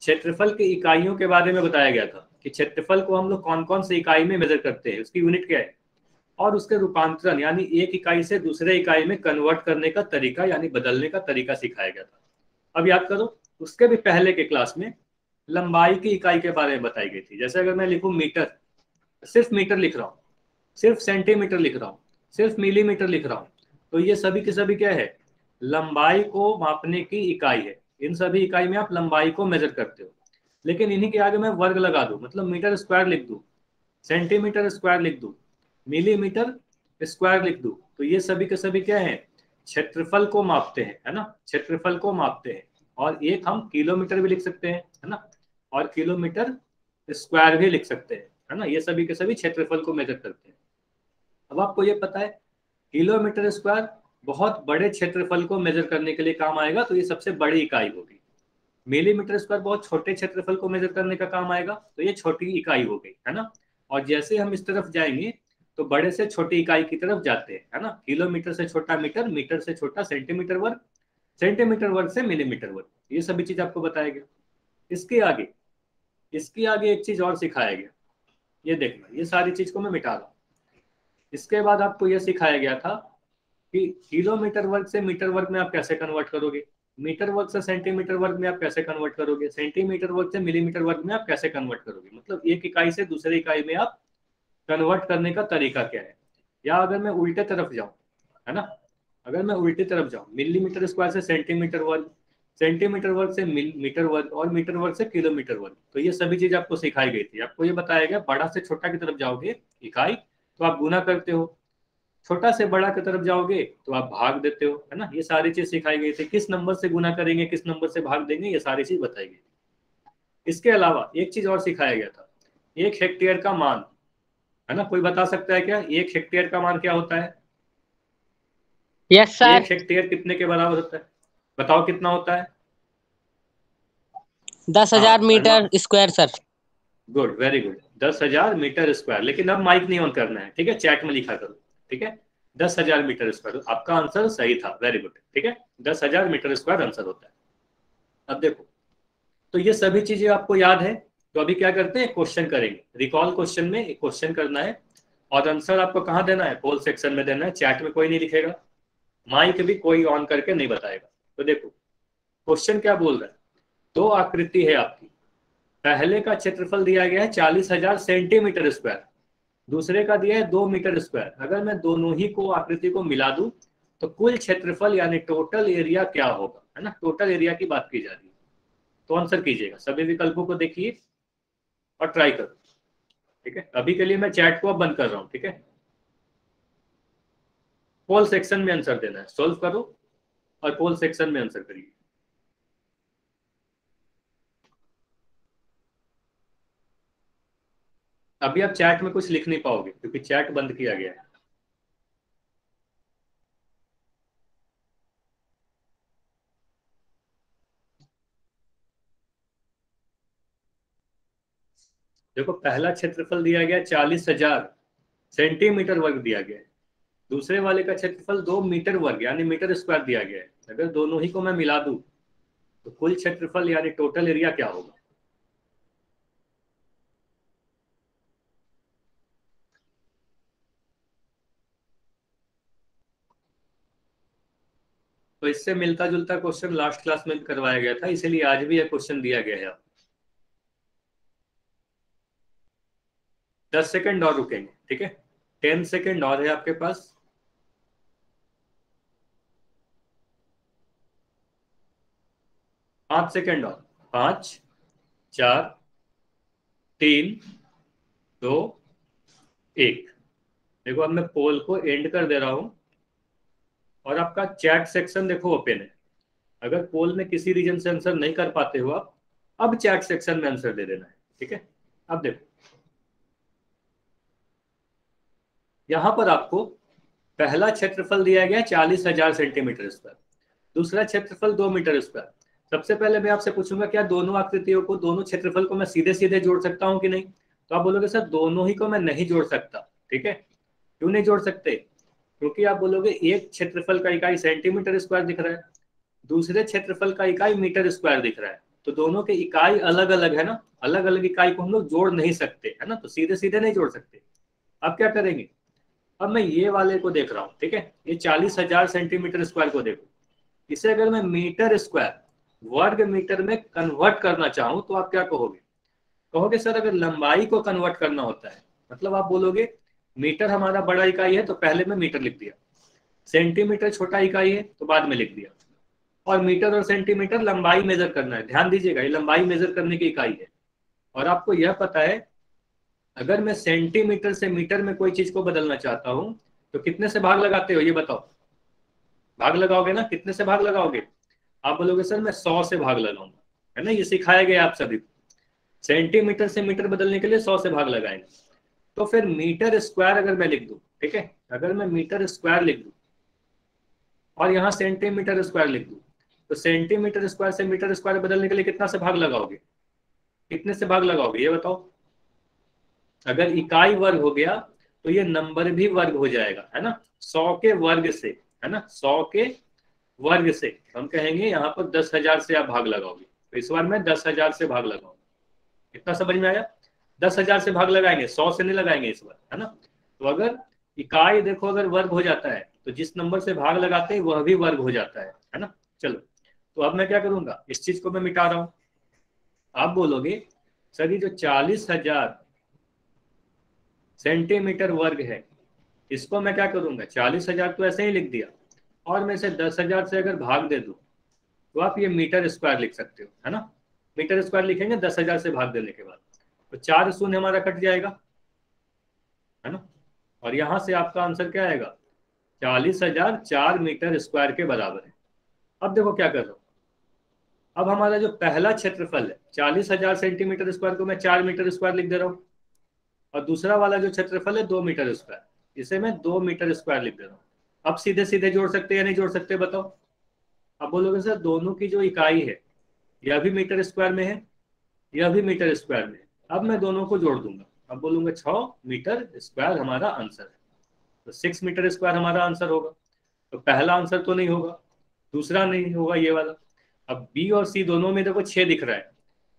क्षेत्रफल की इकाइयों के बारे में बताया गया था कि क्षेत्रफल को हम लोग कौन कौन से इकाई में मेजर करते हैं, उसकी यूनिट क्या है, और उसके रूपांतरण यानी एक इकाई से दूसरे इकाई में कन्वर्ट करने का तरीका यानी बदलने का तरीका सिखाया गया था। अब याद करो, उसके भी पहले के क्लास में लंबाई की इकाई के बारे में बताई गई थी। जैसे अगर मैं लिखूं मीटर, सिर्फ मीटर लिख रहा हूँ, सिर्फ सेंटीमीटर लिख रहा हूँ, सिर्फ मिलीमीटर लिख रहा हूँ, तो ये सभी के सभी क्या है, लंबाई को मापने की इकाई है। इन सभी इकाई में आप लंबाई को मेजर करते हो। लेकिन इन्हीं के आगे मैं वर्ग लगा दूं, मतलब मीटर स्क्वायर लिख दूं, सेंटीमीटर स्क्वायर लिख दूं, मिलीमीटर स्क्वायर लिख दूं, तो ये सभी के सभी क्या है, क्षेत्रफल को मापते हैं, है ना, क्षेत्रफल को मापते हैं। और एक हम किलोमीटर भी लिख सकते हैं, है ना, और किलोमीटर स्क्वायर भी लिख सकते हैं, है ना, ये सभी के सभी क्षेत्रफल को मेजर करते हैं। अब आपको ये पता है किलोमीटर स्क्वायर बहुत बड़े क्षेत्रफल को मेजर करने के लिए काम आएगा, तो ये सबसे बड़ी इकाई होगी। मिलीमीटर स्क्वायर बहुत छोटे क्षेत्रफल को मेजर करने का काम आएगा, तो ये छोटी इकाई हो गई, है ना। और जैसे हम इस तरफ जाएंगे तो बड़े से छोटी इकाई की तरफ जाते हैं, है ना। किलोमीटर से छोटा मीटर, मीटर से छोटा सेंटीमीटर वर्ग, सेंटीमीटर वर्ग से मिलीमीटर वर्ग, ये सभी चीज आपको बताया गया। इसके आगे एक चीज और सिखाया गया, ये देखना, ये सारी चीज को मैं मिटा रहा हूँ। इसके बाद आपको यह सिखाया गया था कि किलोमीटर वर्ग से मीटर वर्ग में आप कैसे कन्वर्ट करोगे, मीटर वर्ग से सेंटीमीटर वर्ग में आप कैसे कन्वर्ट करोगे, सेंटीमीटर वर्ग से मिलीमीटर वर्ग में आप कैसे कन्वर्ट करोगे, मतलब एक इकाई से दूसरी इकाई में आप कन्वर्ट करने का तरीका क्या है। या अगर मैं उल्टे तरफ जाऊं, है ना, अगर मैं उल्टी तरफ जाऊं, मिलीमीटर स्क्वायर से सेंटीमीटर वर्ग, सेंटीमीटर वर्ग से मीटर वर्ग, और मीटर वर्ग से किलोमीटर वर्ग, तो ये सभी चीज आपको सिखाई गई थी। आपको ये बताया गया बड़ा से छोटा की तरफ जाओगे इकाई तो आप गुना करते हो, छोटा से बड़ा की तरफ जाओगे तो आप भाग देते हो, है ना, ये सारी चीज सिखाई गई थी। किस नंबर से गुना करेंगे, किस नंबर से भाग देंगे, ये सारी चीज बताई गई। इसके अलावा एक चीज और सिखाया गया था, एक हेक्टेयर का मान, है ना, कोई बता सकता है क्या एक हेक्टेयर का मान क्या होता है? Yes sir. एक हेक्टेयर कितने के बराबर होता है, बताओ कितना होता है? 10,000 हाँ metre square sir. Good, very good, 10,000 metre square. लेकिन अब माइक नहीं ऑन करना है, ठीक है, चैट में लिखा करो, ठीक है, 10,000 मीटर स्क्वायर, आपका आंसर सही था, वेरी गुड, ठीक है, 10,000 मीटर स्क्वायर आंसर होता है। अब देखो, तो ये सभी चीजें आपको याद है, तो अभी क्या करते हैं, क्वेश्चन करेंगे। रिकॉल क्वेश्चन में एक क्वेश्चन करना है, और आंसर आपको कहाँ देना है, पोल सेक्शन में देना है, चैट में कोई नहीं लिखेगा, माइक भी कोई ऑन करके नहीं बताएगा। तो देखो क्वेश्चन क्या बोल रहा है, दो आकृति है आपकी, पहले का क्षेत्रफल दिया गया है 40,000 सेंटीमीटर स्क्वायर, दूसरे का दिया है 2 मीटर स्क्वायर। अगर मैं दोनों ही को आकृति को मिला दूं तो कुल क्षेत्रफल यानी टोटल एरिया क्या होगा, है ना, टोटल एरिया की बात की जा रही है। तो आंसर कीजिएगा, सभी विकल्पों को देखिए और ट्राई करो, ठीक है। अभी के लिए मैं चैट को अब बंद कर रहा हूं, ठीक है, पोल सेक्शन में आंसर देना है, सॉल्व करो और पोल सेक्शन में आंसर करिए। अभी आप चैट में कुछ लिख नहीं पाओगे क्योंकि चैट बंद किया गया है। देखो पहला क्षेत्रफल दिया गया 40,000 सेंटीमीटर वर्ग दिया गया है, दूसरे वाले का क्षेत्रफल 2 मीटर वर्ग यानी मीटर स्क्वायर दिया गया है। अगर दोनों ही को मैं मिला दूं तो कुल क्षेत्रफल यानी टोटल एरिया क्या होगा। तो इससे मिलता जुलता क्वेश्चन लास्ट क्लास में करवाया गया था, इसीलिए आज भी यह क्वेश्चन दिया गया है। 10 सेकेंड और रुकेंगे, ठीक है, 10 सेकेंड और है आपके पास। 5 सेकेंड और, 5, 4, 3, 2, 1। देखो अब मैं पोल को एंड कर दे रहा हूं और आपका चैट सेक्शन देखो ओपन है। अगर पोल में किसी रीजन से आंसर नहीं कर पाते हो आप, अब चैट सेक्शन में आंसर दे देना है, ठीक है। अब देखो यहां पर आपको पहला क्षेत्रफल दिया गया 40,000 सेंटीमीटर स्क्वायर, दूसरा क्षेत्रफल 2 मीटर स्क्वायर। सबसे पहले मैं आपसे पूछूंगा क्या दोनों आकृतियों को, दोनों क्षेत्रफल को मैं सीधे सीधे जोड़ सकता हूं कि नहीं, तो आप बोलोगे सर दोनों ही को मैं नहीं जोड़ सकता, ठीक है। क्यों नहीं जोड़ सकते, क्योंकि आप बोलोगे एक क्षेत्रफल का इकाई सेंटीमीटर स्क्वायर दिख रहा है, दूसरे क्षेत्रफल का इकाई मीटर स्क्वायर दिख रहा है, तो दोनों के इकाई अलग अलग है ना, अलग अलग इकाई को हम लोग जोड़ नहीं सकते है ना, तो सीधे सीधे नहीं जोड़ सकते। अब क्या करेंगे, अब मैं ये वाले को देख रहा हूँ, ठीक है, ये 40,000 सेंटीमीटर स्क्वायर को देखो, इसे अगर मैं मीटर स्क्वायर वर्ग मीटर में कन्वर्ट करना चाहूँ तो आप क्या कहोगे, कहोगे सर अगर लंबाई को कन्वर्ट करना होता है, मतलब आप बोलोगे मीटर हमारा बड़ा इकाई है तो पहले मैं मीटर लिख दिया, सेंटीमीटर छोटा इकाई है तो बाद में लिख दिया, और मीटर और सेंटीमीटर लंबाई मेजर करना है। ध्यान दीजिएगा, ये लंबाई मेजर करने की इकाई है। और आपको यह पता है अगर मैं सेंटीमीटर से मीटर में कोई चीज को बदलना चाहता हूं तो कितने से भाग लगाते हो, ये बताओ, भाग लगाओगे ना, कितने से भाग लगाओगे, आप बोलोगे सर मैं 100 से भाग लगाऊंगा, है ना, ये सिखाया गया आप सभी को, सेंटीमीटर से मीटर बदलने के लिए 100 से भाग लगाएंगे। तो फिर मीटर स्क्वायर अगर मैं लिख दूं, ठीक है, अगर मैं मीटर स्क्वायर लिख दूं और यहाँ सेंटीमीटर स्क्वायर लिख दूं, तो सेंटीमीटर स्क्वायर से मीटर स्क्वायर बदलने के लिए कितना से भाग लगाओगे, कितने से भाग लगाओगे, ये बताओ। अगर इकाई वर्ग हो गया तो ये नंबर भी वर्ग हो जाएगा, है ना, 100 के वर्ग से, है ना, 100 के वर्ग से हम कहेंगे यहाँ पर 10,000 से आप भाग लगाओगे, तो इस बार मैं 10,000 से भाग लगाऊंगा। कितना समझ में आया, 10,000 से भाग लगाएंगे, 100 से नहीं लगाएंगे इस बार, है ना। तो अगर इकाई देखो अगर वर्ग हो जाता है तो जिस नंबर से भाग लगाते हैं वह भी वर्ग हो जाता है ना। चलो, तो अब मैं क्या करूंगा, इस चीज को मैं मिटा रहा हूं। आप बोलोगे सर ये जो 40,000 सेंटीमीटर वर्ग है इसको मैं क्या करूंगा, 40,000 तो ऐसे ही लिख दिया, और मैं इसे 10,000 से अगर भाग दे दूं तो आप ये मीटर स्क्वायर लिख सकते हो, है ना। मीटर स्क्वायर लिखेंगे 10,000 से भाग देने के बाद, तो 4 शून्य हमारा कट जाएगा, है ना, और यहां से आपका आंसर क्या आएगा, 40,000 4 मीटर स्क्वायर के बराबर है। अब देखो क्या कर रहा हूं, अब हमारा जो पहला क्षेत्रफल है 40,000 सेंटीमीटर स्क्वायर को मैं 4 मीटर स्क्वायर लिख दे रहा हूँ, और दूसरा वाला जो क्षेत्रफल है 2 मीटर स्क्वायर, इसे मैं 2 मीटर स्क्वायर लिख दे रहा हूँ। अब सीधे सीधे जोड़ सकते हैं या नहीं जोड़ सकते बताओ। अब बोलोगे सर दोनों की जो इकाई है यह भी मीटर स्क्वायर में है, यह भी मीटर स्क्वायर में है, अब मैं दोनों को जोड़ दूंगा, अब बोलूंगा 6 मीटर स्क्वायर हमारा आंसर है, तो 6 मीटर स्क्वायर हमारा आंसर होगा। तो पहला आंसर तो नहीं होगा, दूसरा नहीं होगा ये वाला। अब बी और सी दोनों में देखो 6 दिख रहा है,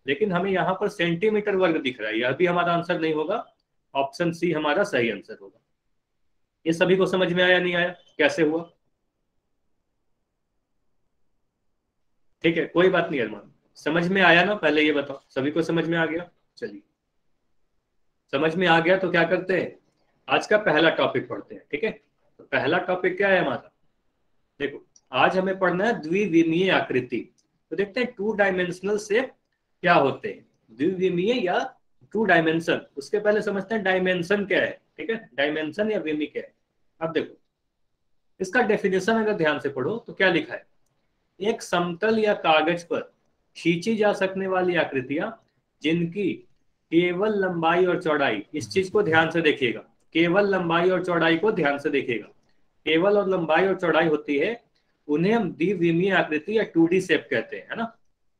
लेकिन हमें यहाँ पर सेंटीमीटर वर्ग दिख रहा है, यह भी हमारा आंसर नहीं होगा, ऑप्शन सी हमारा सही आंसर होगा। ये सभी को समझ में आया नहीं आया, कैसे हुआ, ठीक है, कोई बात नहीं अरमान, समझ में आया ना, पहले ये बताओ सभी को समझ में आ गया। चलिए, समझ में आ गया तो क्या करते हैं, आज का पहला टॉपिक पढ़ते हैं, ठीक है। तो पहला टॉपिक क्या है हमारा, देखो आज हमें पढ़ना है द्विविमीय आकृति। तो देखते हैं 2 डायमेंशनल शेप क्या होते हैं, द्विविमीय या 2 डायमेंशन। उसके पहले समझते हैं डायमेंशन क्या है, ठीक है, डायमेंशन या विमी क्या है। अब देखो इसका डेफिनेशन अगर ध्यान से पढ़ो तो क्या लिखा है, एक समतल या कागज पर खींची जा सकने वाली आकृतियां जिनकी केवल लंबाई और चौड़ाई, इस चीज को ध्यान से देखिएगा, केवल लंबाई और चौड़ाई को ध्यान से देखिएगा, केवल और लंबाई और चौड़ाई होती है उन्हें हम द्विविमीय आकृति या 2D शेप कहते हैं, है ना।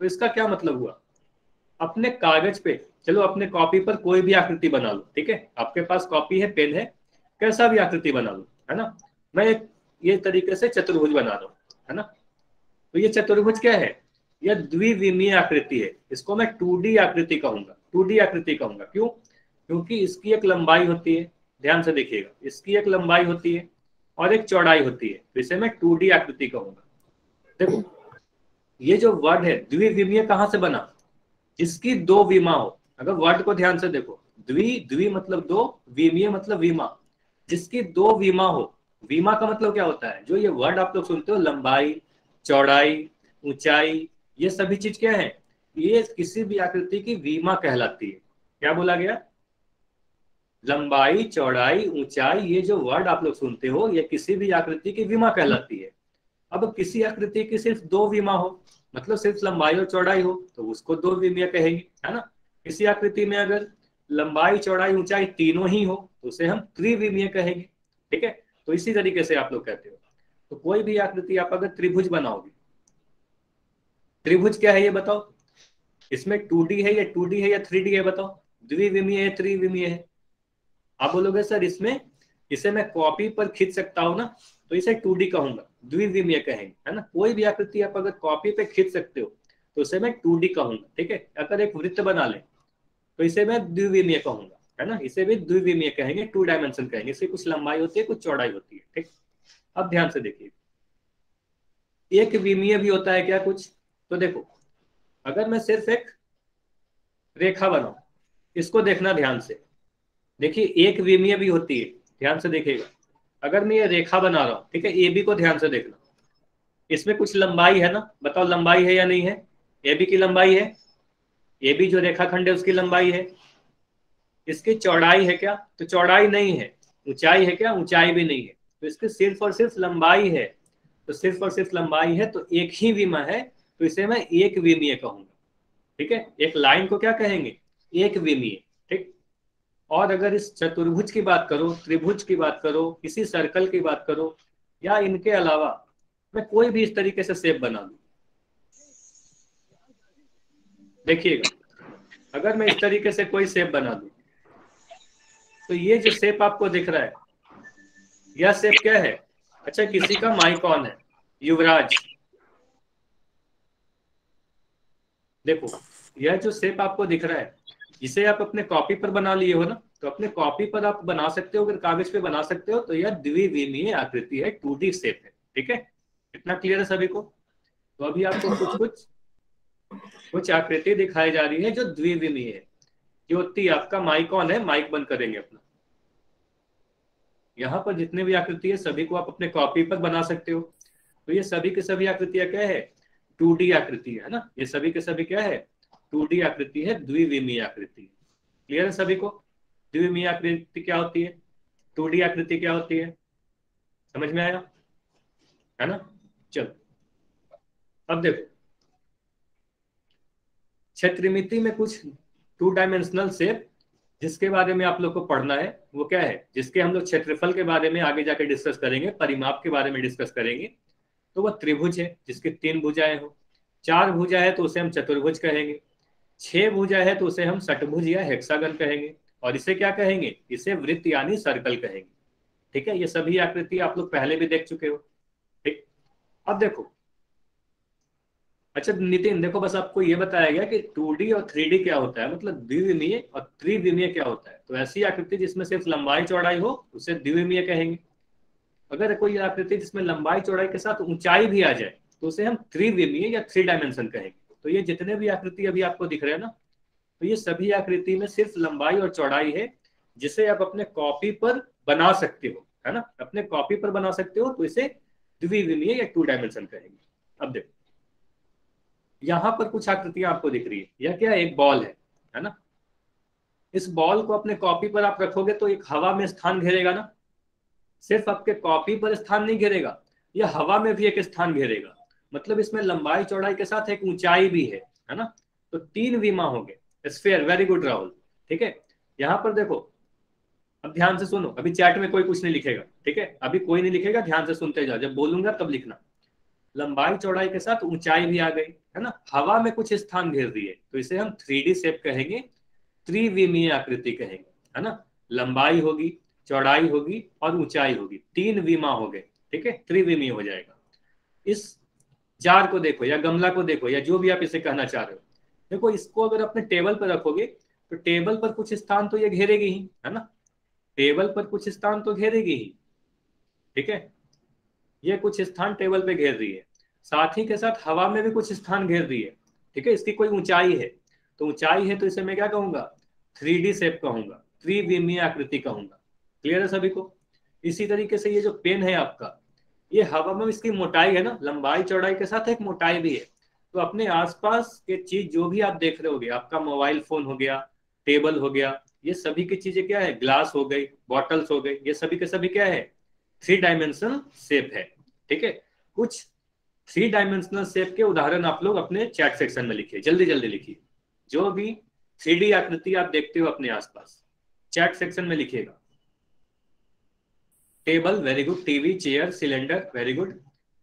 तो इसका क्या मतलब हुआ, अपने कागज पे, चलो अपने कॉपी पर कोई भी आकृति बना लो, ठीक है, आपके पास कॉपी है, पेन है, कैसा भी आकृति बना लो, है ना। मैं एक ये तरीके से चतुर्भुज बना रहा हूं, है ना। तो ये चतुर्भुज क्या है, यह द्विविमीय आकृति है, इसको मैं 2D आकृति कहूंगा, 2D आकृति कहूंगा। क्यों, क्योंकि इसकी एक लंबाई होती है, ध्यान से देखिएगा, इसकी एक लंबाई होती है और एक चौड़ाई होती है, तो इसे मैं 2D आकृति कहूंगा। देखो ये जो वर्ड है द्विविमीय कहां से बना, जिसकी 2 विमा हो। अगर वर्ड को ध्यान से देखो, द्वि मतलब 2, विमीय मतलब विमा, जिसकी 2 विमा हो। विमा का मतलब क्या होता है, जो ये वर्ड आप लोग सुनते हो लंबाई, चौड़ाई, ऊंचाई, ये सभी चीज क्या है, ये किसी भी आकृति की विमा कहलाती है। क्या बोला गया, लंबाई, चौड़ाई, ऊंचाई, ये जो वर्ड आप लोग सुनते हो ये किसी भी आकृति की विमा कहलाती है। अब किसी आकृति की सिर्फ 2 विमा हो, मतलब सिर्फ लंबाई और चौड़ाई हो, तो उसको 2 विमीय कहेंगे, है ना। किसी आकृति में अगर लंबाई, चौड़ाई, ऊंचाई तीनों ही हो तो उसे हम त्रिविमीय कहेंगे, ठीक है। तो इसी तरीके से आप लोग कहते हो। तो कोई भी आकृति आप अगर त्रिभुज बनाओगे, त्रिभुज क्या है ये बताओ, इसमें 2D है या 2D है या 3D है बताओ, द्विविमीय है, त्रिविमीय है। आप बोलोगे सर इसमें इसे मैं कॉपी पर खींच सकता हूं ना, तो इसे 2D कहूंगा, द्विविमीय कहेंगे, है ना। कोई भी आकृति आप अगर कॉपी पे खींच सकते हो तो उसे मैं 2D कहूंगा, ठीक है। अगर एक वृत्त बना ले तो इसे मैं द्विविमीय कहूंगा, है ना, इसे भी द्विविमीय कहेंगे, 2 डायमेंशन कहेंगे। इसकी कुछ लंबाई होती है, कुछ चौड़ाई होती है, ठीक। अब ध्यान से देखिए, एक विमीय भी होता है क्या कुछ? तो देखो, अगर मैं सिर्फ एक रेखा बनाऊं, इसको देखना ध्यान से, देखिए एक विमीय भी होती है, ध्यान से देखिएगा। अगर मैं ये रेखा बना रहा हूं, ठीक है, ए बी को ध्यान से देखना, इसमें कुछ लंबाई है ना, बताओ लंबाई है या नहीं है? ए बी की लंबाई है, ए बी जो रेखाखंड है उसकी लंबाई है। इसकी चौड़ाई है क्या? तो चौड़ाई नहीं है। ऊंचाई है क्या? ऊंचाई भी नहीं है। तो इसकी सिर्फ और सिर्फ लंबाई है, तो सिर्फ और सिर्फ लंबाई है, तो एक ही विमा है, तो इसे मैं एक विमीय कहूंगा, ठीक है। एक लाइन को क्या कहेंगे? एक विमीय, ठीक। और अगर इस चतुर्भुज की बात करो, त्रिभुज की बात करो, किसी सर्कल की बात करो, या इनके अलावा मैं कोई भी इस तरीके से शेप बना लूं, देखिएगा, अगर मैं इस तरीके से कोई शेप बना लूं, तो ये जो शेप आपको दिख रहा है, यह शेप क्या है? अच्छा, किसी का माई कौन है? युवराज। देखो, यह जो शेप आपको दिख रहा है, इसे आप अपने कॉपी पर बना लिए हो ना, तो अपने कॉपी पर आप बना सकते हो, अगर कागज पे बना सकते हो, तो यह द्विविमीय आकृति है, 2D शेप है, ठीक है। इतना क्लियर है सभी को? तो अभी आपको कुछ आकृति दिखाई जा रही है जो द्विविमीय है। ज्योति, आपका माइक ऑन है, माइक बंद करेंगे अपना। यहाँ पर जितने भी आकृति है सभी को आप अपने कॉपी पर बना सकते हो। तो ये सभी के सभी आकृतियां क्या है? 2D आकृति है ना, ये सभी के सभी क्या है? 2D आकृति है, द्विविमीय आकृति। क्लियर है सभी को? द्विविमीय आकृति क्या होती है, 2D आकृति क्या होती है, समझ में आया है ना? चलो, अब देखो, क्षेत्रमिति में कुछ 2 डायमेंशनल शेप जिसके बारे में आप लोग को पढ़ना है, वो क्या है? जिसके हम लोग क्षेत्रफल के बारे में आगे जाके डिस्कस करेंगे, परिमाप के बारे में डिस्कस करेंगे। तो वह त्रिभुज है जिसकी 3 भुजाएं हो। 4 भुजा है तो उसे हम चतुर्भुज कहेंगे। 6 भुजा है तो उसे हम षटभुज या हेक्सागन कहेंगे। और इसे क्या कहेंगे? इसे वृत्त यानी सर्कल कहेंगे, ठीक है। ये सभी आकृति आप लोग पहले भी देख चुके हो, ठीक। अब देखो, अच्छा नितिन, देखो बस आपको ये बताया गया कि 2D और 3D क्या होता है, मतलब द्विविमीय और त्रिविमीय क्या होता है। तो ऐसी आकृति जिसमें सिर्फ लंबाई चौड़ाई हो उसे द्विविमीय कहेंगे। अगर कोई आकृति जिसमें लंबाई चौड़ाई के साथ ऊंचाई भी आ जाए तो उसे हम त्रिविमीय या 3 डायमेंशन कहेंगे। तो ये जितने भी आकृति अभी आपको दिख रहे हैं ना, तो ये सभी आकृति में सिर्फ लंबाई और चौड़ाई है, जिसे आप अपने कॉपी पर बना सकते हो, है ना, अपने कॉपी पर बना सकते हो, तो इसे द्विविमीय या 2 डायमेंशन कहेंगे। अब देखो, यहां पर कुछ आकृतियां आपको दिख रही है, यह क्या है? एक बॉल है ना। इस बॉल को अपने कॉपी पर आप रखोगे तो एक हवा में स्थान घेरेगा ना, सिर्फ आपके कॉपी पर स्थान नहीं घेरेगा, यह हवा में भी एक स्थान घेरेगा। मतलब इसमें लंबाई चौड़ाई के साथ एक ऊंचाई भी है ना। तो 3 विमा हो गए स्फीयर। वेरी गुड राहुल, ठीक है। यहां पर देखो, अब ध्यान से सुनो, अभी चैट में कोई कुछ नहीं लिखेगा, ठीक है, अभी कोई नहीं लिखेगा, ध्यान से सुनते जाओ, जब बोलूंगा तब लिखना। लंबाई चौड़ाई के साथ ऊंचाई भी आ गई, है ना, हवा में कुछ स्थान घेर रही है, तो इसे हम 3D शेप कहेंगे, त्रिविमीय आकृति कहेंगे, है ना। लंबाई होगी, चौड़ाई होगी और ऊंचाई होगी, 3 विमा हो गए, ठीक है, त्रिविमीय हो जाएगा। इस जार को देखो या गमला को देखो या जो भी आप इसे कहना चाह रहे हो, देखो इसको अगर अपने टेबल पर रखोगे तो टेबल पर कुछ स्थान तो ये घेरेगी ही, है ना, टेबल पर कुछ स्थान तो घेरेगी ही, ठीक है। ये कुछ स्थान टेबल पे घेर रही है, साथ ही के साथ हवा में भी कुछ स्थान घेर रही है, ठीक है। इसकी कोई ऊंचाई है, तो ऊंचाई है तो इसे मैं क्या कहूंगा? 3D शेप कहूंगा, त्रिविमीय आकृति कहूंगा। क्लियर है सभी को? इसी तरीके से ये जो पेन है आपका, ये हवा में इसकी मोटाई है ना, लंबाई चौड़ाई के साथ एक मोटाई भी है। तो अपने आसपास के चीज जो भी आप देख रहे होगे, आपका मोबाइल फोन हो गया, टेबल हो गया, ये सभी की चीजें क्या है? ग्लास हो गई, बॉटल्स हो गई, ये सभी के सभी क्या है? 3 डायमेंशनल शेप है, ठीक है। कुछ 3 डायमेंशनल शेप के उदाहरण आप लोग अपने चैट सेक्शन में लिखिए, जल्दी जल्दी लिखिए। जो भी 3D आकृति आप देखते हो अपने आसपास, चैट सेक्शन में लिखिएगा। Table, very good. TV, chair, cylinder, very good.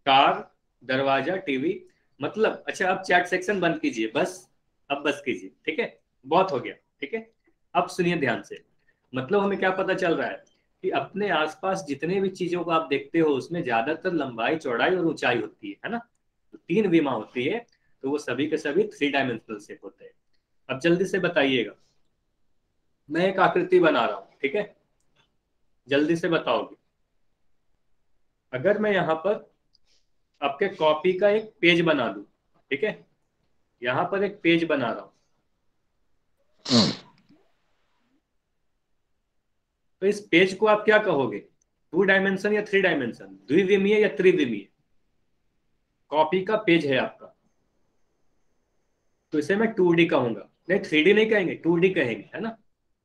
Car, दरवाजा, टीवी, मतलब अच्छा, अब चैट सेक्शन बंद कीजिए, बस अब बस कीजिए, ठीक है, बहुत हो गया, ठीक है। अब सुनिए ध्यान से, मतलब हमें क्या पता चल रहा है कि अपने आसपास जितने भी चीजों को आप देखते हो उसमें ज्यादातर लंबाई चौड़ाई और ऊंचाई होती है ना। तो 3 विमा होती है, तो वो सभी के सभी 3 डायमेंशनल शेप होते हैं। अब जल्दी से बताइएगा, मैं एक आकृति बना रहा हूं, ठीक है, जल्दी से बताओगे। अगर मैं यहाँ पर आपके कॉपी का एक पेज बना दूं, ठीक है, यहाँ पर एक पेज बना रहा हूं, तो इस पेज को आप क्या कहोगे, 2 डायमेंशन या 3 डायमेंशन, द्विविमीय या त्रिविमीय? कॉपी का पेज है आपका, तो इसे मैं 2D कहूंगा, नहीं 3D नहीं कहेंगे, 2D कहेंगे, है ना,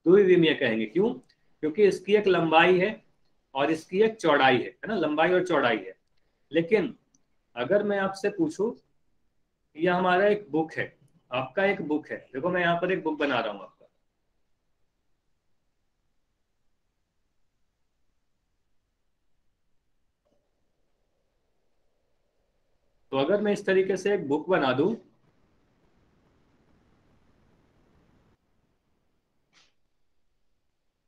द्विविमीय कहेंगे। क्यों? क्योंकि इसकी एक लंबाई है और इसकी एक चौड़ाई है ना, लंबाई और चौड़ाई है। लेकिन अगर मैं आपसे पूछूं, यह हमारा एक बुक है, आपका एक बुक है, देखो मैं यहाँ पर एक बुक बना रहा हूँ आपका, तो अगर मैं इस तरीके से एक बुक बना दूं,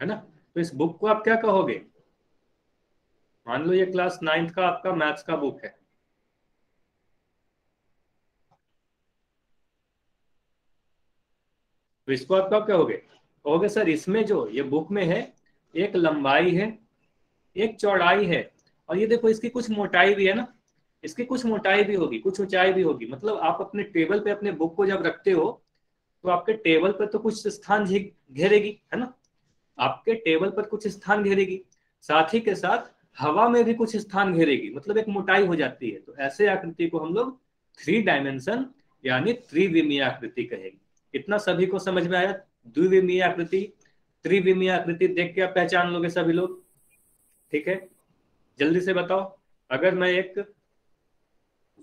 है ना, तो इस बुक को आप क्या कहोगे? मान लो ये क्लास 9th का आपका मैथ्स का बुक है, तो इसको आप क्या कहोगे? कहोगे सर इसमें जो ये बुक में है, एक लंबाई है, एक चौड़ाई है, और ये देखो इसकी कुछ मोटाई भी है ना, इसकी कुछ मोटाई भी होगी, कुछ ऊंचाई भी होगी। मतलब आप अपने टेबल पे अपने बुक को जब रखते हो, तो आपके टेबल पर तो कुछ स्थान घेरेगी, है ना, आपके टेबल पर कुछ स्थान घेरेगी, साथ ही के साथ हवा में भी कुछ स्थान घेरेगी, मतलब एक मोटाई हो जाती है। तो ऐसे आकृति को हम लोग 3 डायमेंशन यानी त्रिविमीय आकृति कहेंगे। इतना सभी को समझ में आया? द्विविमीय आकृति, त्रिविमीय आकृति देख के आप पहचान लोगे सभी लोग, ठीक है। जल्दी से बताओ, अगर मैं एक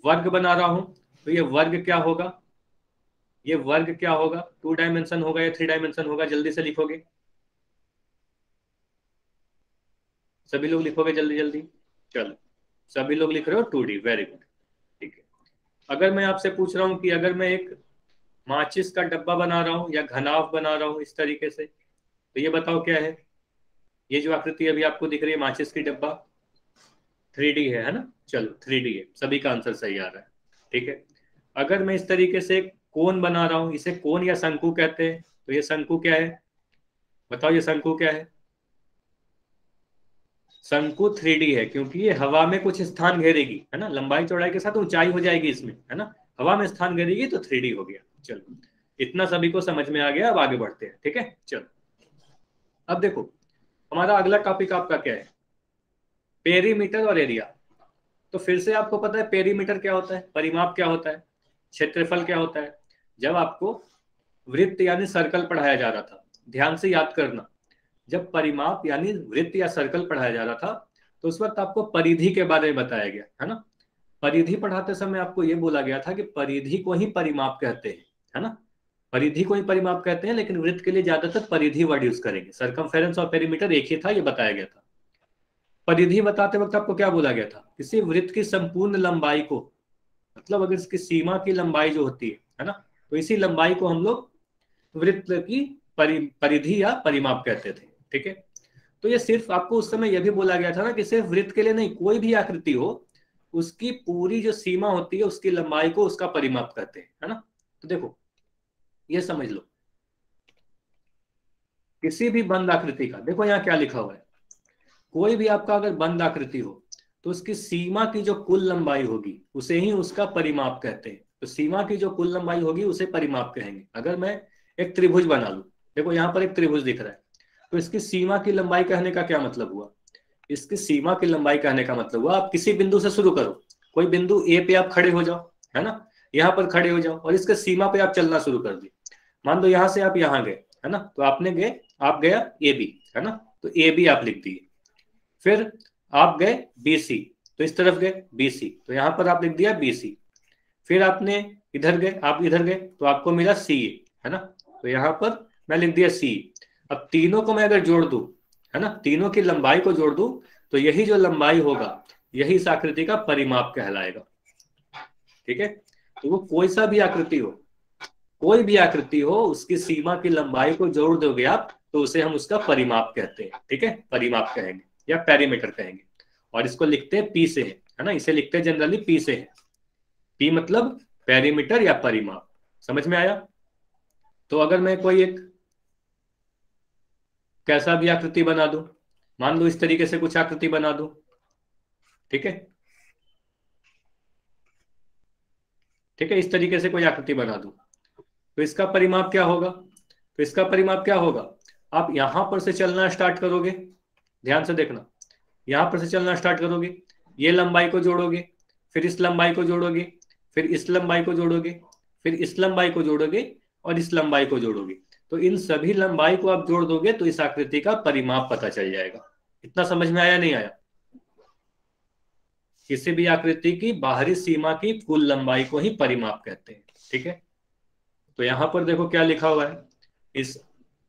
वर्ग बना रहा हूं, तो ये वर्ग क्या होगा, ये वर्ग क्या होगा, 2 डायमेंशन होगा या 3 डायमेंशन होगा? जल्दी से लिखोगे, सभी लोग लिखोगे जल्दी जल्दी, चलो सभी लोग लिख रहे हो 2D, वेरी गुड, ठीक है। अगर मैं आपसे पूछ रहा हूं कि अगर मैं एक माचिस का डब्बा बना रहा हूं या घनाव बना रहा हूं इस तरीके से, तो ये बताओ क्या है? ये जो आकृति अभी आपको दिख रही है माचिस की डब्बा, 3D है ना, चलो 3D है, सभी का आंसर सही आ रहा है, ठीक है। अगर मैं इस तरीके से एक कोन बना रहा हूं, इसे कोन या शंकु कहते हैं, तो ये शंकु क्या है, बताओ ये शंकु क्या है? शंकु 3D है, क्योंकि ये हवा में कुछ स्थान घेरेगी, है ना, लंबाई चौड़ाई के साथ ऊंचाई हो जाएगी इसमें, है ना, हवा में स्थान घेरेगी तो 3D हो गया। चलो इतना सभी को समझ में आ गया, अब आगे बढ़ते हैं, ठीक है। चलो अब देखो हमारा अगला टॉपिक आपका क्या है, पेरीमीटर और एरिया। तो फिर से आपको पता है पेरीमीटर क्या होता है, परिमाप क्या होता है, क्षेत्रफल क्या होता है। जब आपको वृत्त यानी सर्कल पढ़ाया जा रहा था, ध्यान से याद करना, जब परिमाप यानी वृत्त या सर्कल पढ़ाया जा रहा था, तो उस वक्त आपको परिधि के बारे में बताया गया, है ना। परिधि पढ़ाते समय आपको यह बोला गया था कि परिधि को ही परिमाप कहते हैं, है ना, परिधि को ही परिमाप कहते हैं, लेकिन वृत्त के लिए ज्यादातर परिधि वर्ड यूज करेंगे। सरकमफेरेंस और पेरीमीटर एक ही था, ये बताया गया था। परिधि बताते वक्त आपको क्या बोला गया था? किसी वृत्त की संपूर्ण लंबाई को, मतलब अगर इसकी सीमा की लंबाई जो होती है ना, तो इसी लंबाई को हम लोग वृत्त की परिधि या परिमाप कहते थे, ठीक है। तो ये सिर्फ आपको उस समय यह भी बोला गया था ना कि सिर्फ वृत्त के लिए नहीं, कोई भी आकृति हो उसकी पूरी जो सीमा होती है उसकी लंबाई को उसका परिमाप कहते हैं, है ना। तो देखो ये समझ लो, किसी भी बंद आकृति का, देखो यहाँ क्या लिखा हुआ है, कोई भी आपका अगर बंद आकृति हो तो उसकी सीमा की जो कुल लंबाई होगी उसे ही उसका परिमाप कहते हैं। तो सीमा की जो कुल लंबाई होगी उसे परिमाप कहेंगे। अगर मैं एक त्रिभुज बना लूं, देखो यहाँ पर एक त्रिभुज दिख रहा है, तो इसकी सीमा की लंबाई कहने का क्या मतलब हुआ? इसकी सीमा की लंबाई कहने का मतलब हुआ आप किसी बिंदु से शुरू करो, कोई बिंदु ए पे आप खड़े हो जाओ, है ना, यहाँ पर खड़े हो जाओ और इसके सीमा पे आप चलना शुरू कर दिए। मान लो यहाँ से आप यहाँ गए, है ना, तो आपने गए, आप गया ए बी, है ना, तो ए बी आप लिख दिए। फिर आप गए बी सी, तो इस तरफ गए बी सी, तो यहाँ पर आप लिख दिया बी सी। फिर आपने इधर गए, आप इधर गए, तो आपको मिला सी, है ना, तो यहाँ पर मैं लिख दिया सी। अब तीनों को मैं अगर जोड़ दूं, है ना, तीनों की लंबाई को जोड़ दूं, तो यही जो लंबाई होगा यही इस आकृति का परिमाप कहलाएगा, ठीक है। तो वो कोई सा भी आकृति हो, कोई भी आकृति हो, उसकी सीमा की लंबाई को जोड़ दोगे आप तो उसे हम उसका परिमाप कहते हैं, ठीक है, परिमाप कहेंगे या पेरीमीटर कहेंगे। और इसको लिखते हैं पी से, है ना, इसे लिखते हैं जनरली पी से है। पी मतलब पेरीमीटर या परिमाप। समझ में आया? तो अगर मैं कोई एक कैसा भी आकृति बना दूं, मान लो इस तरीके से कुछ आकृति बना दूं, ठीक है, ठीक है, इस तरीके से कोई आकृति बना दूं, तो इसका परिमाप क्या होगा? तो इसका परिमाप क्या होगा? आप यहां पर से चलना स्टार्ट करोगे, ध्यान से देखना, यहां पर से चलना स्टार्ट करोगे, ये लंबाई को जोड़ोगे, फिर इस लंबाई को जोड़ोगे, फिर इस लंबाई को जोड़ोगे, फिर इस लंबाई को जोड़ोगे और इस लंबाई को जोड़ोगे। तो इन सभी लंबाई को आप जोड़ दोगे तो इस आकृति का परिमाप पता चल जाएगा। इतना समझ में आया नहीं आया? किसी भी आकृति की बाहरी सीमा की कुल लंबाई को ही परिमाप कहते हैं, ठीक है। तो यहां पर देखो क्या लिखा हुआ है, इस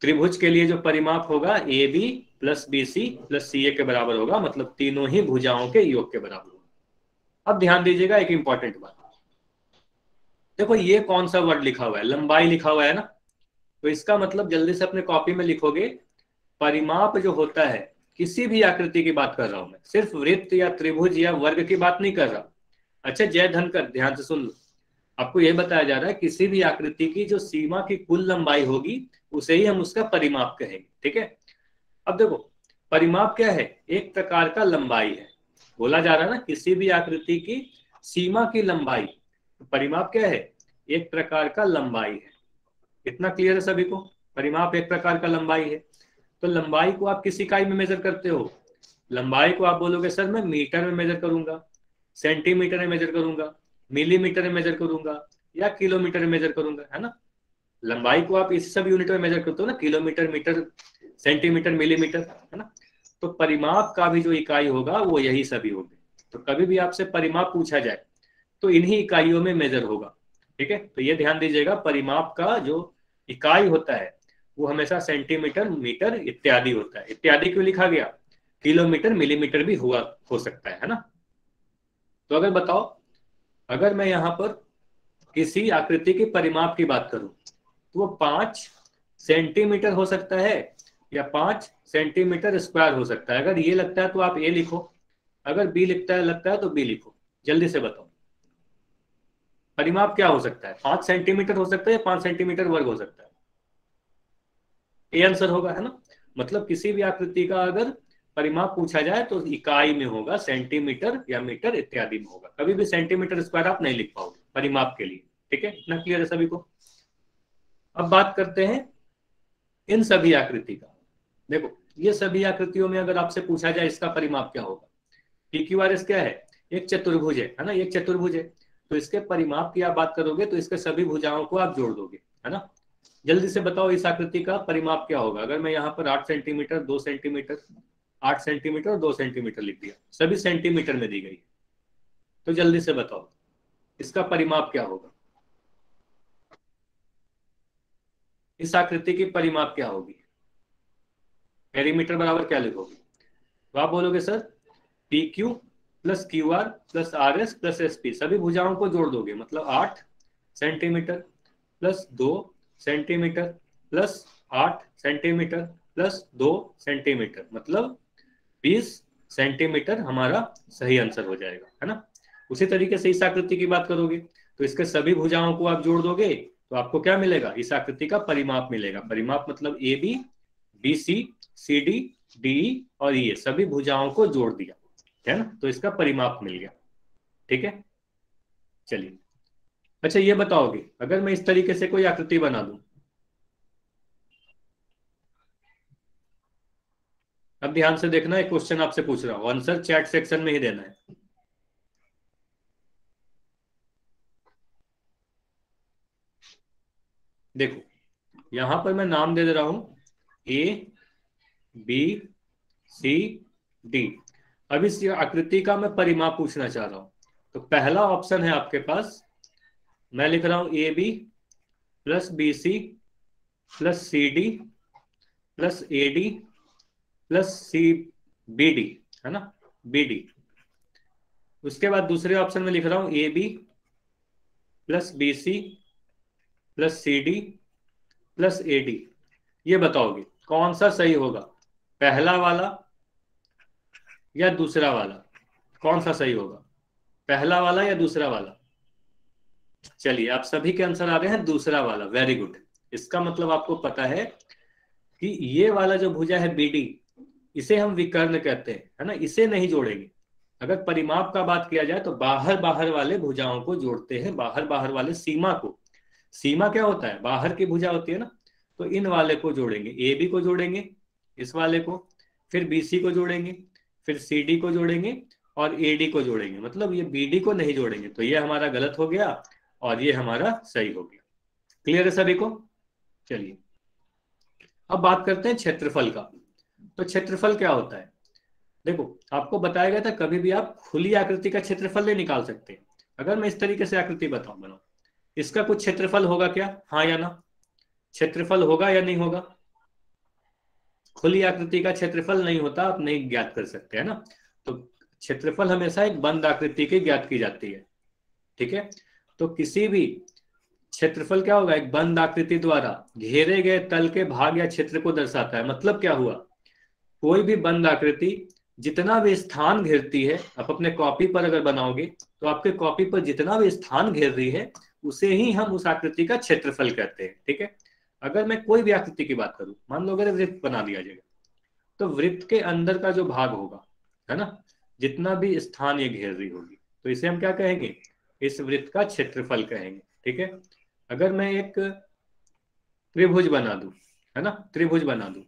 त्रिभुज के लिए जो परिमाप होगा A B plus B C plus C A के बराबर होगा, मतलब तीनों ही भुजाओं के योग के बराबर होगा। अब ध्यान दीजिएगा एक इंपॉर्टेंट बात, देखो ये कौन सा वर्ड लिखा हुआ है, लंबाई लिखा हुआ है ना, तो इसका मतलब जल्दी से अपने कॉपी में लिखोगे, परिमाप जो होता है, किसी भी आकृति की बात कर रहा हूं मैं, सिर्फ वृत्त या त्रिभुज या वर्ग की बात नहीं कर रहा। अच्छा जय धनकर ध्यान से सुन लो, आपको यह बताया जा रहा है किसी भी आकृति की जो सीमा की कुल लंबाई होगी उसे ही हम उसका परिमाप कहेंगे, ठीक है। अब देखो परिमाप क्या है, एक प्रकार का लंबाई है, बोला जा रहा है ना किसी भी आकृति की सीमा की लंबाई, परिमाप क्या है, एक प्रकार का लंबाई है। इतना क्लियर है सभी को? परिमाप एक प्रकार का लंबाई है। तो लंबाई को आप किस इकाई में मेजर करते हो? लंबाई को आप बोलोगे सर मैं मीटर में मेजर करूंगा, सेंटीमीटर में मेजर करूंगा, मिलीमीटर में मेजर करूंगा या किलोमीटर में मेजर करूंगा, है ना। लंबाई को आप इस सब यूनिट में मेजर करते हो ना, किलोमीटर, मीटर, सेंटीमीटर, मिलीमीटर, है ना। तो परिमाप का भी जो इकाई होगा वो यही सभी होगी। तो कभी भी आपसे परिमाप पूछा जाए तो इन्हीं इकाइयों में मेजर होगा, ठीक है। तो ये ध्यान दीजिएगा, परिमाप का जो इकाई होता है वो हमेशा सेंटीमीटर, मीटर इत्यादि होता है। इत्यादि क्यों लिखा गया? किलोमीटर, मिलीमीटर भी हुआ हो सकता है ना। तो अगर बताओ, अगर मैं यहां पर किसी आकृति के परिमाप की बात करूं तो वो 5 सेंटीमीटर हो सकता है या 5 सेंटीमीटर स्क्वायर हो सकता है। अगर ये लगता है तो आप ए लिखो, अगर बी लगता है तो बी लिखो। जल्दी से बताओ परिमाप क्या हो सकता है? 5 सेंटीमीटर हो सकता है या 5 सेंटीमीटर वर्ग हो सकता है? ए आंसर होगा, है ना। मतलब किसी भी आकृति का अगर परिमाप पूछा जाए तो इकाई में होगा, सेंटीमीटर या मीटर इत्यादि में होगा। कभी भी सेंटीमीटर स्क्वायर आप नहीं लिख पाओगे परिमाप के लिए, ठीक है। इतना क्लियर है सभी को? अब बात करते हैं इन सभी आकृति का। देखो ये सभी आकृतियों में अगर आपसे पूछा जाए इसका परिमाप क्या होगा, PQRS क्या है? एक चतुर्भुज है ना, एक चतुर्भुज है। तो इसके परिमाप की आप बात करोगे तो इसके सभी भुजाओं को आप जोड़ दोगे, है ना। जल्दी से बताओ इस आकृति का परिमाप क्या होगा? अगर मैं यहाँ पर 8 सेंटीमीटर, 2 सेंटीमीटर, 8 सेंटीमीटर और 2 सेंटीमीटर लिख दिया, सभी सेंटीमीटर में दी गई, तो जल्दी से बताओ इसका परिमाप क्या होगा? इस आकृति की परिमाप क्या होगी? पेरीमीटर बराबर क्या लिखोगे? तो आप बोलोगे sir PQ plus QR plus RS plus SP, सभी भुजाओं को जोड़ दोगे, मतलब 8 centimetre plus 2 centimetre plus 8 centimetre plus 2 centimetre, मतलब 20 सेंटीमीटर हमारा सही आंसर हो जाएगा, है ना। उसी तरीके से इस आकृति की बात करोगे तो इसके सभी भुजाओं को आप जोड़ दोगे तो आपको क्या मिलेगा? इस आकृति का परिमाप मिलेगा। परिमाप मतलब AB, BC, CD, DE और ये सभी भुजाओं को जोड़ दिया, है ना, तो इसका परिमाप मिल गया, ठीक है। चलिए अच्छा ये बताओगे अगर मैं इस तरीके से कोई आकृति बना दूं, अब ध्यान से देखना, एक क्वेश्चन आपसे पूछ रहा हूं, आंसर चैट सेक्शन में ही देना है। देखो यहां पर मैं नाम दे रहा हूं ABCD। अब इस आकृति का मैं परिमाप पूछना चाह रहा हूं, तो पहला ऑप्शन है आपके पास, मैं लिख रहा हूं AB plus BC plus CD plus AD plus CBD, है ना, BD। उसके बाद दूसरे ऑप्शन में लिख रहा हूं AB plus BC plus CD plus AD। ये बताओगे कौन सा सही होगा, पहला वाला या दूसरा वाला? कौन सा सही होगा, पहला वाला या दूसरा वाला? चलिए, आप सभी के आंसर आ रहे हैं दूसरा वाला, वेरी गुड। इसका मतलब आपको पता है कि ये वाला जो भुजा है बीडी, इसे हम विकर्ण कहते हैं, है ना, इसे नहीं जोड़ेंगे। अगर परिमाप का बात किया जाए तो बाहर बाहर वाले भुजाओं को जोड़ते हैं, बाहर बाहर वाले सीमा को। सीमा क्या होता है? बाहर की भुजा होती है ना, तो इन वाले को जोड़ेंगे, ए बी को जोड़ेंगे, इस वाले को, फिर बी सी को जोड़ेंगे, फिर सी डी को जोड़ेंगे और ए डी को जोड़ेंगे। मतलब ये बी डी को नहीं जोड़ेंगे, तो ये हमारा गलत हो गया और ये हमारा सही हो गया। क्लियर है सभी को? चलिए, अब बात करते हैं क्षेत्रफल का। तो क्षेत्रफल क्या होता है? देखो, आपको बताया गया था कभी भी आप खुली आकृति का क्षेत्रफल नहीं निकाल सकते। अगर मैं इस तरीके से आकृति बताऊं, बनाओ, इसका कुछ क्षेत्रफल होगा क्या? हाँ या ना? क्षेत्रफल होगा या नहीं होगा? खुली आकृति का क्षेत्रफल नहीं होता, आप नहीं ज्ञात कर सकते, है ना। तो क्षेत्रफल हमेशा एक बंद आकृति की ज्ञात की जाती है, ठीक है। तो किसी भी क्षेत्रफल क्या होगा? एक बंद आकृति द्वारा घेरे गए तल के भाग या क्षेत्र को दर्शाता है। मतलब क्या हुआ? कोई भी बंद आकृति जितना भी स्थान घेरती है, आप अपने कॉपी पर अगर बनाओगे तो आपके कॉपी पर जितना भी स्थान घेर रही है उसे ही हम उस आकृति का क्षेत्रफल कहते हैं, ठीक है। अगर मैं कोई भी आकृति की बात करूं, मान लो अगर वृत्त बना दिया जाएगा, तो वृत्त के अंदर का जो भाग होगा, है ना, जितना भी स्थान ये घेर रही होगी, तो इसे हम क्या कहेंगे? इस वृत्त का क्षेत्रफल कहेंगे, ठीक है। अगर मैं एक त्रिभुज बना दूं, है ना, त्रिभुज बना दूं,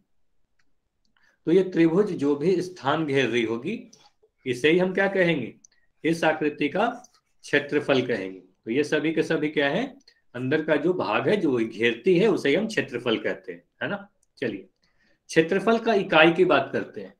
तो ये त्रिभुज जो भी स्थान घेर रही होगी, इसे ही हम क्या कहेंगे? इस आकृति का क्षेत्रफल कहेंगे। तो ये सभी के सभी क्या है? अंदर का जो भाग है जो घेरती है उसे ही हम क्षेत्रफल कहते हैं, है ना। चलिए, क्षेत्रफल का इकाई की बात करते हैं।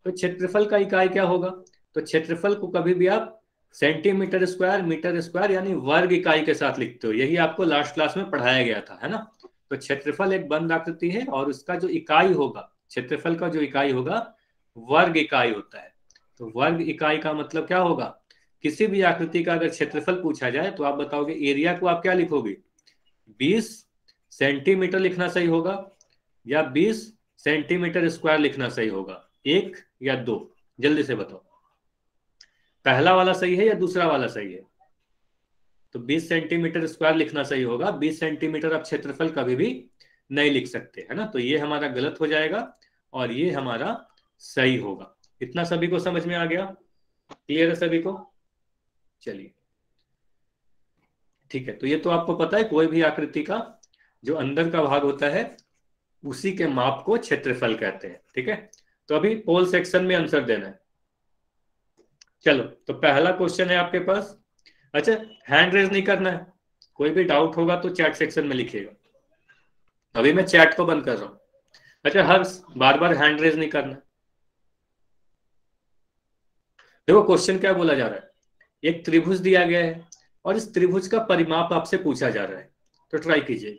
तो क्षेत्रफल का इकाई क्या होगा? तो क्षेत्रफल को कभी भी आप सेंटीमीटर स्क्वायर, मीटर स्क्वायर यानी वर्ग इकाई के साथ लिखते हो। यही आपको लास्ट क्लास में पढ़ाया गया था, है ना। तो क्षेत्रफल एक बंद आकृति है और उसका जो इकाई होगा, क्षेत्रफल का जो इकाई होगा, वर्ग इकाई होता है। तो वर्ग इकाई का मतलब क्या होगा? किसी भी आकृति का अगर क्षेत्रफल पूछा जाए तो आप बताओगे, एरिया को आप क्या लिखोगे? 20 सेंटीमीटर लिखना सही होगा या 20 सेंटीमीटर स्क्वायर लिखना सही होगा? एक या दो? जल्दी से बताओ, पहला वाला सही है या दूसरा वाला सही है? तो 20 सेंटीमीटर स्क्वायर लिखना सही होगा। 20 सेंटीमीटर आप क्षेत्रफल कभी भी नहीं लिख सकते, है ना। तो ये हमारा गलत हो जाएगा और ये हमारा सही होगा। इतना सभी को समझ में आ गया? क्लियर है सभी को? चलिए, ठीक है। तो ये तो आपको पता है, कोई भी आकृति का जो अंदर का भाग होता है उसी के माप को क्षेत्रफल कहते हैं, ठीक है। तो अभी पोल सेक्शन में आंसर देना है। चलो, तो पहला क्वेश्चन है आपके पास। अच्छा, हैंड रेज नहीं करना है, कोई भी डाउट होगा तो चैट सेक्शन में लिखिएगा। अभी मैं चैट को बंद कर रहा हूं। अच्छा हर्ष, बार बार हैंड रेज नहीं करना। देखो क्वेश्चन क्या बोला जा रहा है, एक त्रिभुज दिया गया है और इस त्रिभुज का परिमाप आपसे पूछा जा रहा है। तो ट्राई कीजिए।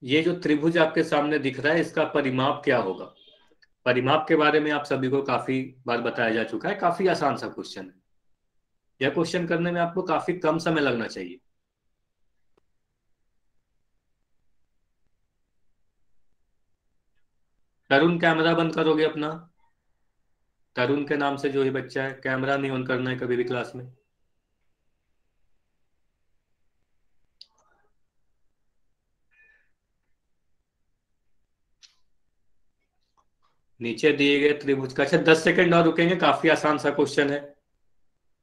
ये जो त्रिभुज आपके सामने दिख रहा है, इसका परिमाप क्या होगा? परिमाप के बारे में आप सभी को काफी बार बताया जा चुका है। काफी आसान सा क्वेश्चन है। यह क्वेश्चन करने में आपको काफी कम समय लगना चाहिए। तरुण, कैमरा बंद करोगे अपना? तरुण के नाम से जो ही बच्चा है, कैमरा नहीं ऑन करना है कभी भी क्लास में। नीचे दिए गए त्रिभुज का, अच्छा 10 सेकंड और रुकेंगे, काफी आसान सा क्वेश्चन है।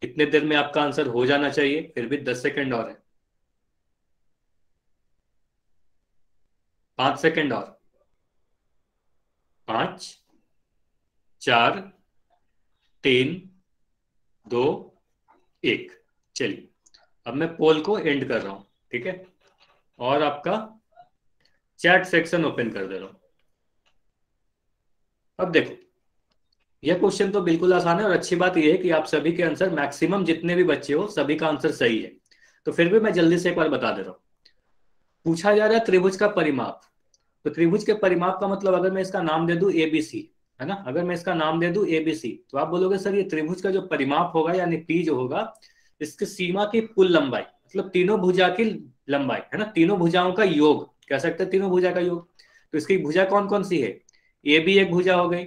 इतने देर में आपका आंसर हो जाना चाहिए, फिर भी 10 सेकंड और है। 5 सेकंड और। 5, 4, 3, 2, 1। चलिए, अब मैं पोल को एंड कर रहा हूं, ठीक है, और आपका चैट सेक्शन ओपन कर दे रहा हूं। अब देखो, यह क्वेश्चन तो बिल्कुल आसान है और अच्छी बात यह है कि आप सभी के आंसर, मैक्सिमम जितने भी बच्चे हो सभी का आंसर सही है। तो फिर भी मैं जल्दी से एक बार बता दे रहा हूं। पूछा जा रहा है त्रिभुज का परिमाप। तो त्रिभुज के परिमाप का मतलब, अगर मैं इसका नाम दे दूं एबीसी, है ना, अगर मैं इसका नाम दे दूं एबीसी, तो आप बोलोगे सर ये त्रिभुज का जो परिमाप होगा यानी पी जो होगा, इसकी सीमा की कुल लंबाई, मतलब तीनों भुजा की लंबाई है ना, तीनों भुजाओं का योग कह सकते हैं, तीनों भुजा का योग। तो इसकी भुजा कौन कौन सी है, ए बी एक भुजा हो गई,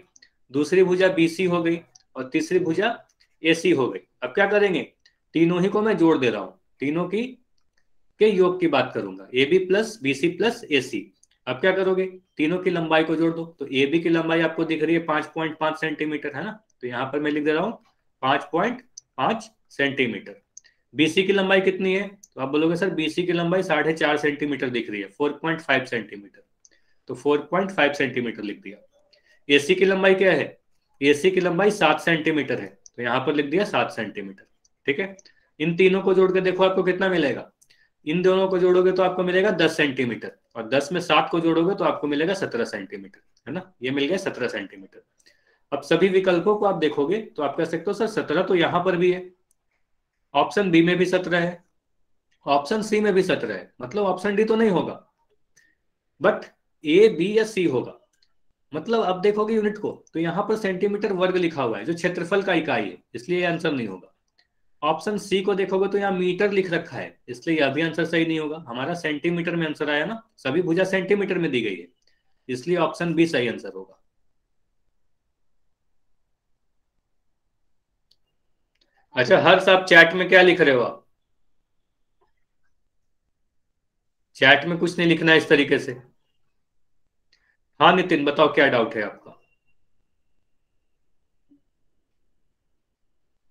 दूसरी भुजा बी सी हो गई, और तीसरी भुजा ए सी हो गई। अब क्या करेंगे, तीनों ही को मैं जोड़ दे रहा हूं, तीनों की के योग की बात करूंगा, A B plus B C plus A C. अब क्या करोगे, तीनों की लंबाई को जोड़ दो। तो ए बी की लंबाई आपको दिख रही है 5.5 सेंटीमीटर है ना, तो यहां पर मैं लिख दे रहा हूं 5.5 सेंटीमीटर। बीसी की लंबाई कितनी है, तो आप बोलोगे सर बीसी की लंबाई 4.5 सेंटीमीटर दिख रही है, 4.5 सेंटीमीटर, तो 4.5 सेंटीमीटर लिख दिया। एसी की लंबाई क्या है, एसी की लंबाई 7 सेंटीमीटर है, तो यहां पर लिख दिया 7 सेंटीमीटर। ठीक है, इन तीनों को जोड़ के देखो आपको कितना मिलेगा, इन दोनों को जोड़ोगे तो आपको मिलेगा 10 सेंटीमीटर, और 10 में 7 को जोड़ोगे तो आपको मिलेगा 17 सेंटीमीटर, है ना, ये मिल गया 17 सेंटीमीटर। अब सभी विकल्पों को आप देखोगे तो आप कह सकते हो सर 17 तो यहां पर भी है, ऑप्शन बी में भी 17 है, ऑप्शन सी में भी 17 है, मतलब ऑप्शन डी तो नहीं होगा, बट ए बी या सी होगा। मतलब अब देखोगे यूनिट को तो यहां पर सेंटीमीटर वर्ग लिखा हुआ है जो क्षेत्रफल का इकाई है, इसलिए आंसर नहीं होगा। ऑप्शन सी को देखोगे तो यहाँ मीटर लिख रखा है, इसलिए यह भी आंसर सही नहीं होगा। हमारा सेंटीमीटर में आंसर आया ना, सभी भुजा सेंटीमीटर में दी गई है, इसलिए ऑप्शन बी सही आंसर होगा। अच्छा हर्ष, आप चैट में क्या लिख रहे हो, आप चैट में कुछ नहीं लिखना है इस तरीके से। हाँ नितिन बताओ क्या डाउट है आपका।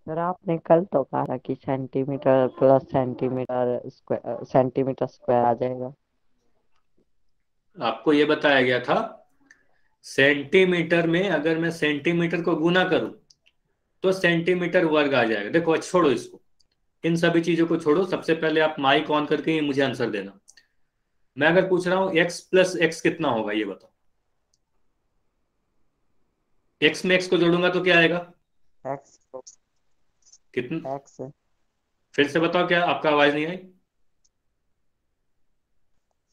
सर आपने कल तो कहा था कि सेंटीमीटर प्लस सेंटीमीटर स्क्वायर आ जाएगा। आपको यह बताया गया था सेंटीमीटर में अगर मैं सेंटीमीटर को गुना करूं तो सेंटीमीटर वर्ग आ जाएगा। देखो छोड़ो इसको, इन सभी चीजों को छोड़ो, सबसे पहले आप माइक ऑन करके ही मुझे आंसर देना। मैं अगर पूछ रहा हूं x प्लस एक्स कितना होगा ये बताओ, x में x को जोड़ूंगा तो क्या आएगा, एक्स कितना, एक्स फिर से बताओ क्या, आपका आवाज नहीं आई।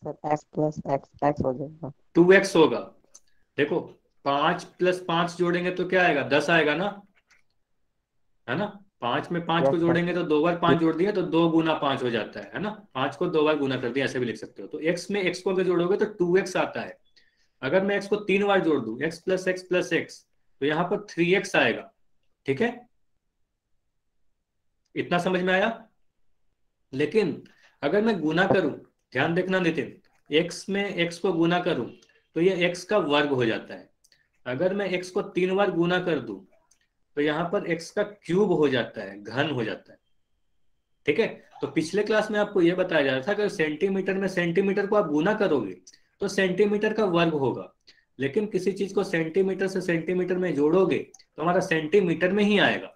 Sir X plus X X हो जाएगा। 2x होगा। देखो 5 प्लस 5 जोड़ेंगे तो क्या आएगा, 10 आएगा ना, है ना, 5 में 5 को यस सर। जोड़ेंगे तो 2 बार 5 जोड़ दिया तो 2 गुना 5 हो जाता है ना, 5 को 2 बार गुना कर दिया, ऐसे भी लिख सकते हो। तो x में x को अगर जोड़ोगे तो 2x आता है। अगर मैं x को 3 बार जोड़ दूं, x plus x plus x, तो यहां पर 3x आएगा। ठीक है, इतना समझ में आया। लेकिन अगर मैं गुना करूं, ध्यान देखना नितिन, x में x को गुना करूं तो ये x का वर्ग हो जाता है। अगर मैं x को 3 बार गुना कर दूं तो यहां पर x का क्यूब हो जाता है, घन हो जाता है। ठीक है, तो पिछले क्लास में आपको यह बताया जा रहा था कि सेंटीमीटर में सेंटीमीटर को आप गुना करोगे तो सेंटीमीटर का वर्ग होगा, लेकिन किसी चीज को सेंटीमीटर से सेंटीमीटर में जोड़ोगे तो हमारा सेंटीमीटर में ही आएगा।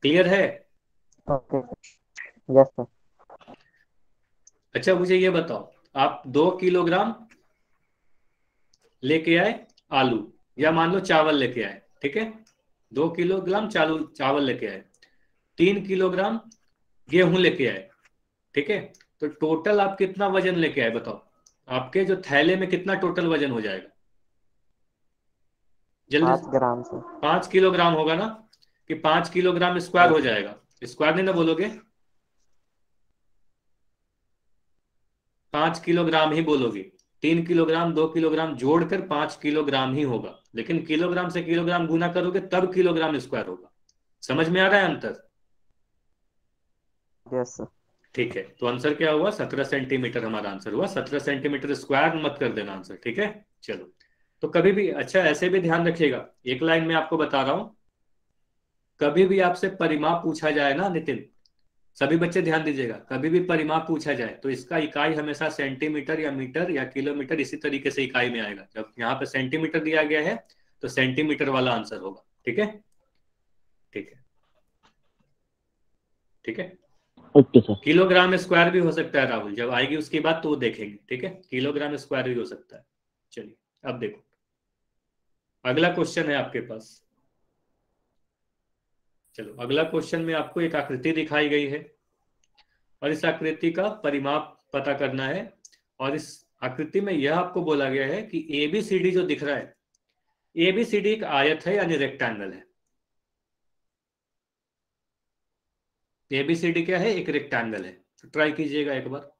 क्लियर है। Okay yes sir. अच्छा मुझे ये बताओ, आप 2 किलोग्राम लेके आए आलू, या मान लो चावल लेके आए, ठीक है, 2 किलोग्राम चावल लेके आए, 3 किलोग्राम गेहूं लेके आए, ठीक है, तो टोटल आप कितना वजन लेके आए बताओ, आपके जो थैले में कितना टोटल वजन हो जाएगा जल्दी। 5 ग्राम से। 5 किलोग्राम होगा ना, कि 5 किलोग्राम स्क्वायर हो जाएगा, स्क्वायर नहीं ना बोलोगे, 5 किलोग्राम ही बोलोगे। 3 किलोग्राम 2 किलोग्राम जोड़कर 5 किलोग्राम ही होगा, लेकिन किलोग्राम से किलोग्राम गुना करोगे तब किलोग्राम स्क्वायर होगा। समझ में आ रहा है अंतर। Yes sir. ठीक है, तो आंसर क्या हुआ, 17 सेंटीमीटर हमारा आंसर हुआ, 17 सेंटीमीटर स्क्वायर मत कर देना आंसर। ठीक है, चलो, तो कभी भी, अच्छा ऐसे भी ध्यान रखिएगा, एक लाइन में आपको बता रहा हूं, कभी भी आपसे परिमाप पूछा जाए ना नितिन, सभी बच्चे ध्यान दीजिएगा, कभी भी परिमाप पूछा जाए तो इसका इकाई हमेशा सेंटीमीटर या मीटर या किलोमीटर इसी तरीके से इकाई में आएगा। जब यहाँ पे सेंटीमीटर दिया गया है तो सेंटीमीटर वाला आंसर होगा। ठीक है, ठीक है, ठीक है। Okay sir. किलोग्राम स्क्वायर भी हो सकता है राहुल, जब आएगी उसकी बात तो वो देखेंगे। ठीक है, किलोग्राम स्क्वायर भी हो सकता है। चलिए अब देखो, अगला क्वेश्चन है आपके पास। चलो अगला क्वेश्चन में आपको एक आकृति दिखाई गई है और इस आकृति का परिमाप पता करना है, और इस आकृति में यह आपको बोला गया है कि एबीसीडी जो दिख रहा है, एबीसीडी एक आयत है यानी रेक्टेंगल है। ABCD क्या है, एक रेक्टेंगल है। तो ट्राई कीजिएगा एक बार।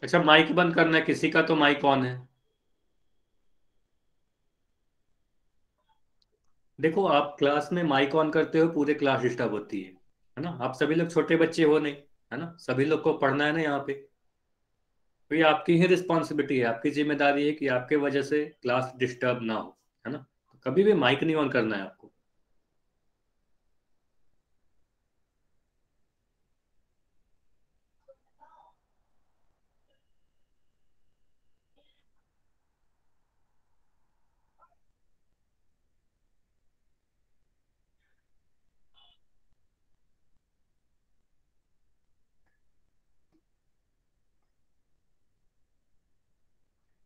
अच्छा, माइक बंद करना है किसी का, तो माइक ऑन है। देखो, आप क्लास में माइक ऑन करते हो, पूरे क्लास डिस्टर्ब होती है ना। आप सभी लोग छोटे बच्चे हो नहीं, है ना, सभी लोग को पढ़ना है ना यहाँ पे। तो ये आपकी ही रिस्पॉन्सिबिलिटी है, आपकी जिम्मेदारी है कि आपके वजह से क्लास डिस्टर्ब ना हो, है ना। तो कभी भी माइक नहीं ऑन करना है आपको।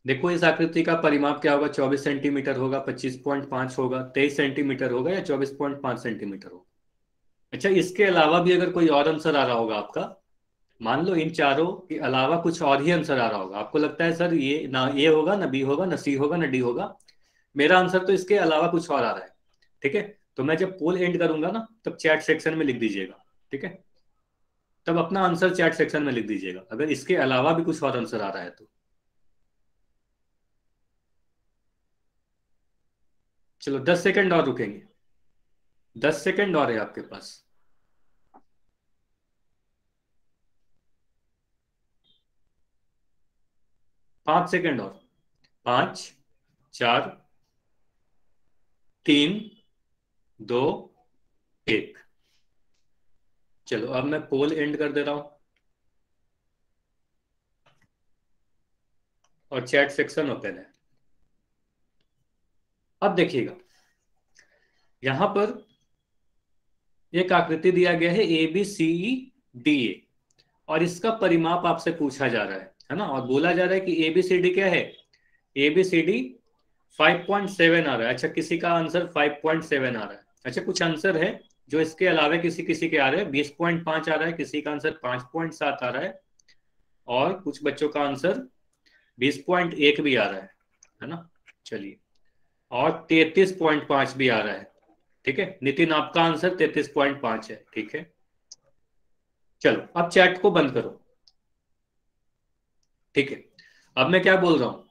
देखो, इस आकृति का परिमाप क्या होगा, 24 सेंटीमीटर होगा, 25.5 होगा, 23 सेंटीमीटर होगा, या 24.5 सेंटीमीटर होगा। अच्छा, इसके अलावा भी अगर कोई और आंसर आ रहा होगा आपका, मान लो इन चारों के अलावा कुछ और ही आंसर आ रहा होगा, आपको लगता है सर ये ना ए होगा, ना बी होगा, ना सी होगा, ना डी होगा, मेरा आंसर तो इसके अलावा कुछ और आ रहा है, ठीक है, तो मैं जब पोल एंड करूंगा ना, तब चैट सेक्शन में लिख दीजिएगा, ठीक है। तब अपना आंसर चैट सेक्शन में लिख दीजिएगा, अगर इसके अलावा भी कुछ और आंसर आ रहा है तो। चलो 10 सेकंड और रुकेंगे, 10 सेकंड और है आपके पास। 5 सेकंड और। 5, 4, 3, 2, 1। चलो अब मैं पोल एंड कर दे रहा हूं और चैट सेक्शन ओपन है। अब देखिएगा, यहां पर एक आकृति दिया गया है ABCDE, और इसका परिमाप आपसे पूछा जा रहा है ना, और बोला जा रहा है कि ABCD क्या है, ABCD 5.7 आ रहा है। अच्छा, किसी का आंसर 5.7 आ रहा है। अच्छा, कुछ आंसर है जो इसके अलावा किसी किसी के आ रहे हैं, 20.5 आ रहा है, किसी का आंसर 5.7 आ रहा है, और कुछ बच्चों का आंसर 20.1 भी आ रहा है ना। चलिए, और 33.5 भी आ रहा है, ठीक है। नितिन, आपका आंसर 33.5 है, ठीक है। चलो अब चैट को बंद करो, ठीक है। अब मैं क्या बोल रहा हूं,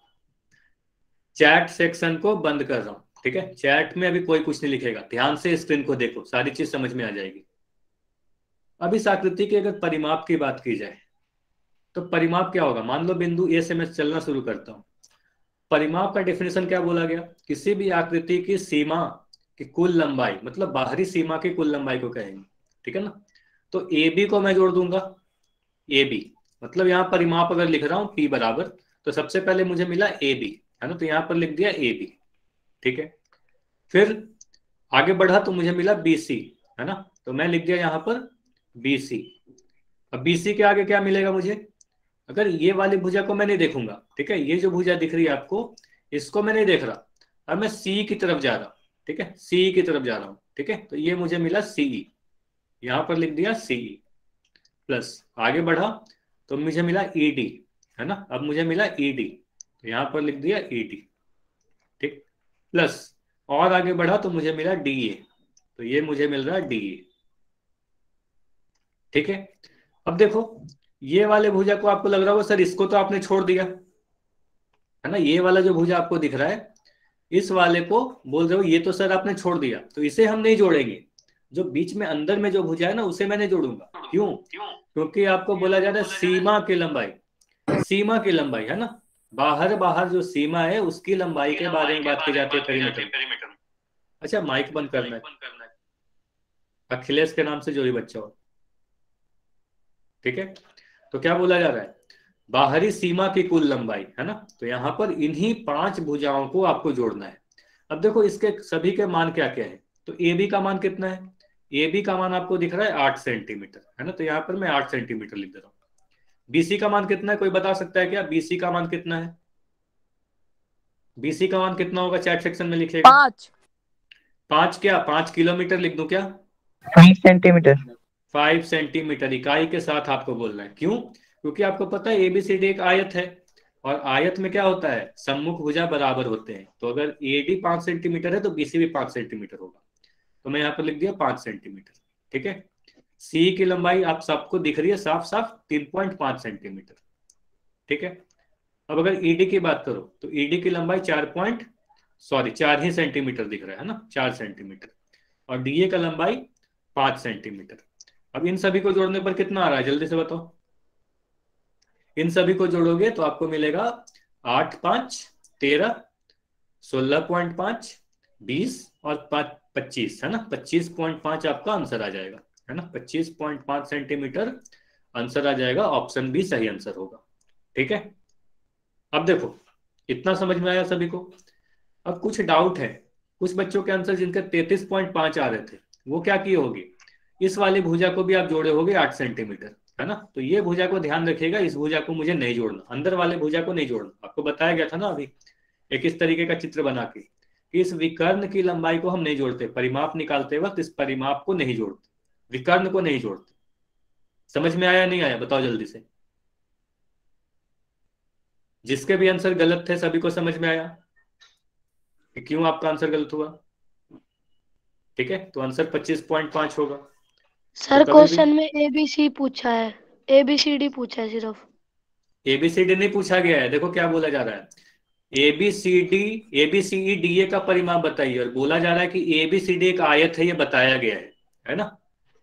चैट सेक्शन को बंद कर रहा हूं, ठीक है। चैट में अभी कोई कुछ नहीं लिखेगा, ध्यान से स्क्रीन को देखो, सारी चीज समझ में आ जाएगी। अब इस आकृति के अगर परिमाप की बात की जाए, तो परिमाप क्या होगा, मान लो बिंदु ए से मैं चलना शुरू करता हूं। परिमाप का डेफिनेशन क्या बोला गया, किसी भी आकृति की सीमा की कुल लंबाई, मतलब बाहरी सीमा की कुल लंबाई को कहेंगे, ठीक है ना। तो ए बी को मैं जोड़ दूंगा, ए बी, मतलब यहाँ परिमाप अगर लिख रहा हूं पी बराबर, तो सबसे पहले मुझे मिला ए बी, है ना, तो यहाँ पर लिख दिया ए बी, ठीक है। फिर आगे बढ़ा तो मुझे मिला बी सी, है ना, तो मैं लिख दिया यहाँ पर बी सी। अब बी सी के आगे क्या मिलेगा मुझे, अगर ये वाली भुजा को मैं नहीं देखूंगा, ठीक है, ये जो भुजा दिख रही है आपको, इसको मैं नहीं देख रहा, अब मैं सी की तरफ जा रहा हूं, ठीक है, सी की तरफ जा रहा हूं, ठीक है, तो ये मुझे मिला सीई, यहां पर लिख दिया सीई। प्लस आगे बढ़ा तो मुझे मिला ईडी, है ना, अब मुझे मिला ईडी, तो यहां पर लिख दिया ईडी, ठीक। प्लस और आगे बढ़ा तो मुझे मिला डीए, तो ये मुझे मिल रहा है डीए, ठीक है। अब देखो, ये वाले भुजा को आपको लग रहा होगा सर इसको तो आपने छोड़ दिया, है ना, ये वाला जो भुजा आपको दिख रहा है, इस वाले को बोल रहे हो ये तो सर आपने छोड़ दिया, तो इसे हम नहीं जोड़ेंगे, जो बीच में अंदर में जो भुजा है ना उसे मैं नहीं जोड़ूंगा। क्यों, क्योंकि आपको बोला जा रहा है सीमा की लंबाई, सीमा की लंबाई, है ना, बाहर बाहर जो सीमा है उसकी लंबाई के बारे में बात की जाती है पेरीमीटर। अच्छा, माइक बंद करना है, अखिलेश के नाम से जो भी बच्चा हो, ठीक है। तो क्या बोला जा रहा है, बाहरी सीमा की कुल लंबाई, है ना, तो यहां पर इन्हीं 5 भुजाओं को आपको जोड़ना है। अब देखो इसके सभी के मान क्या क्या है, तो ए बी का मान कितना है, ए बी का मान आपको दिख रहा है 8 सेंटीमीटर, है ना, तो यहाँ पर मैं 8 सेंटीमीटर लिख दे रहा हूँ। बीसी का मान कितना है, कोई बता सकता है क्या? बीसी का मान कितना है? बीसी का मान कितना होगा? चैट सेक्शन में लिखिएगा। 5 5 क्या? 5 किलोमीटर लिख दूं क्या? 5 सेंटीमीटर। 5 सेंटीमीटर इकाई के साथ आपको बोलना है। क्यों? क्योंकि आपको पता है एबीसीडी एक आयत है, और आयत में क्या होता है, सम्मुख भुजा बराबर होते हैं। तो अगर एडी 5 सेंटीमीटर है तो बीसी भी 5 सेंटीमीटर होगा। तो मैं यहाँ पर लिख दिया 5 सेंटीमीटर। ठीक है, सी की लंबाई आप सबको दिख रही है साफ साफ 3.5 सेंटीमीटर। ठीक है, अब अगर ईडी की बात करो तो ईडी की लंबाई 4 ही सेंटीमीटर दिख रहा है ना, 4 सेंटीमीटर, और डीए का लंबाई 5 सेंटीमीटर। अब इन सभी को जोड़ने पर कितना आ रहा है, जल्दी से बताओ। इन सभी को जोड़ोगे तो आपको मिलेगा 8 5 13, 16.5, 20 और 25, है ना, 25.5 आपका आंसर आ जाएगा, है ना, 25.5 सेंटीमीटर आंसर आ जाएगा। ऑप्शन बी सही आंसर होगा। ठीक है, अब देखो इतना समझ में आया सभी को। अब कुछ डाउट है, कुछ बच्चों के आंसर जिनके 33.5 आ रहे थे वो क्या किए होगे, इस वाली भुजा को भी आप जोड़े होगे 8 सेंटीमीटर, है ना। तो ये भुजा को ध्यान रखिएगा, इस भुजा को मुझे नहीं जोड़ना, अंदर वाले भुजा को नहीं जोड़ना। आपको बताया गया था ना अभी एक इस तरीके का चित्र बना के कि इस विकर्ण की लंबाई को हम नहीं जोड़ते, परिमाप निकालते वक्त इस परिमाप को नहीं जोड़ते, विकर्ण को नहीं जोड़ते। समझ में आया नहीं आया, बताओ जल्दी से। जिसके भी आंसर गलत थे सभी को समझ में आया कि क्यों आपका आंसर गलत हुआ? ठीक है, तो आंसर 25.5 होगा। सर तो क्वेश्चन में एबीसी पूछा है, एबीसीडी पूछा है सिर्फ। एबीसीडी नहीं पूछा गया है, देखो क्या बोला जा रहा है, एबीसीडी का परिमाप बताइए, और बोला जा रहा है कि एबीसीडी एक आयत है, ये बताया गया है ना,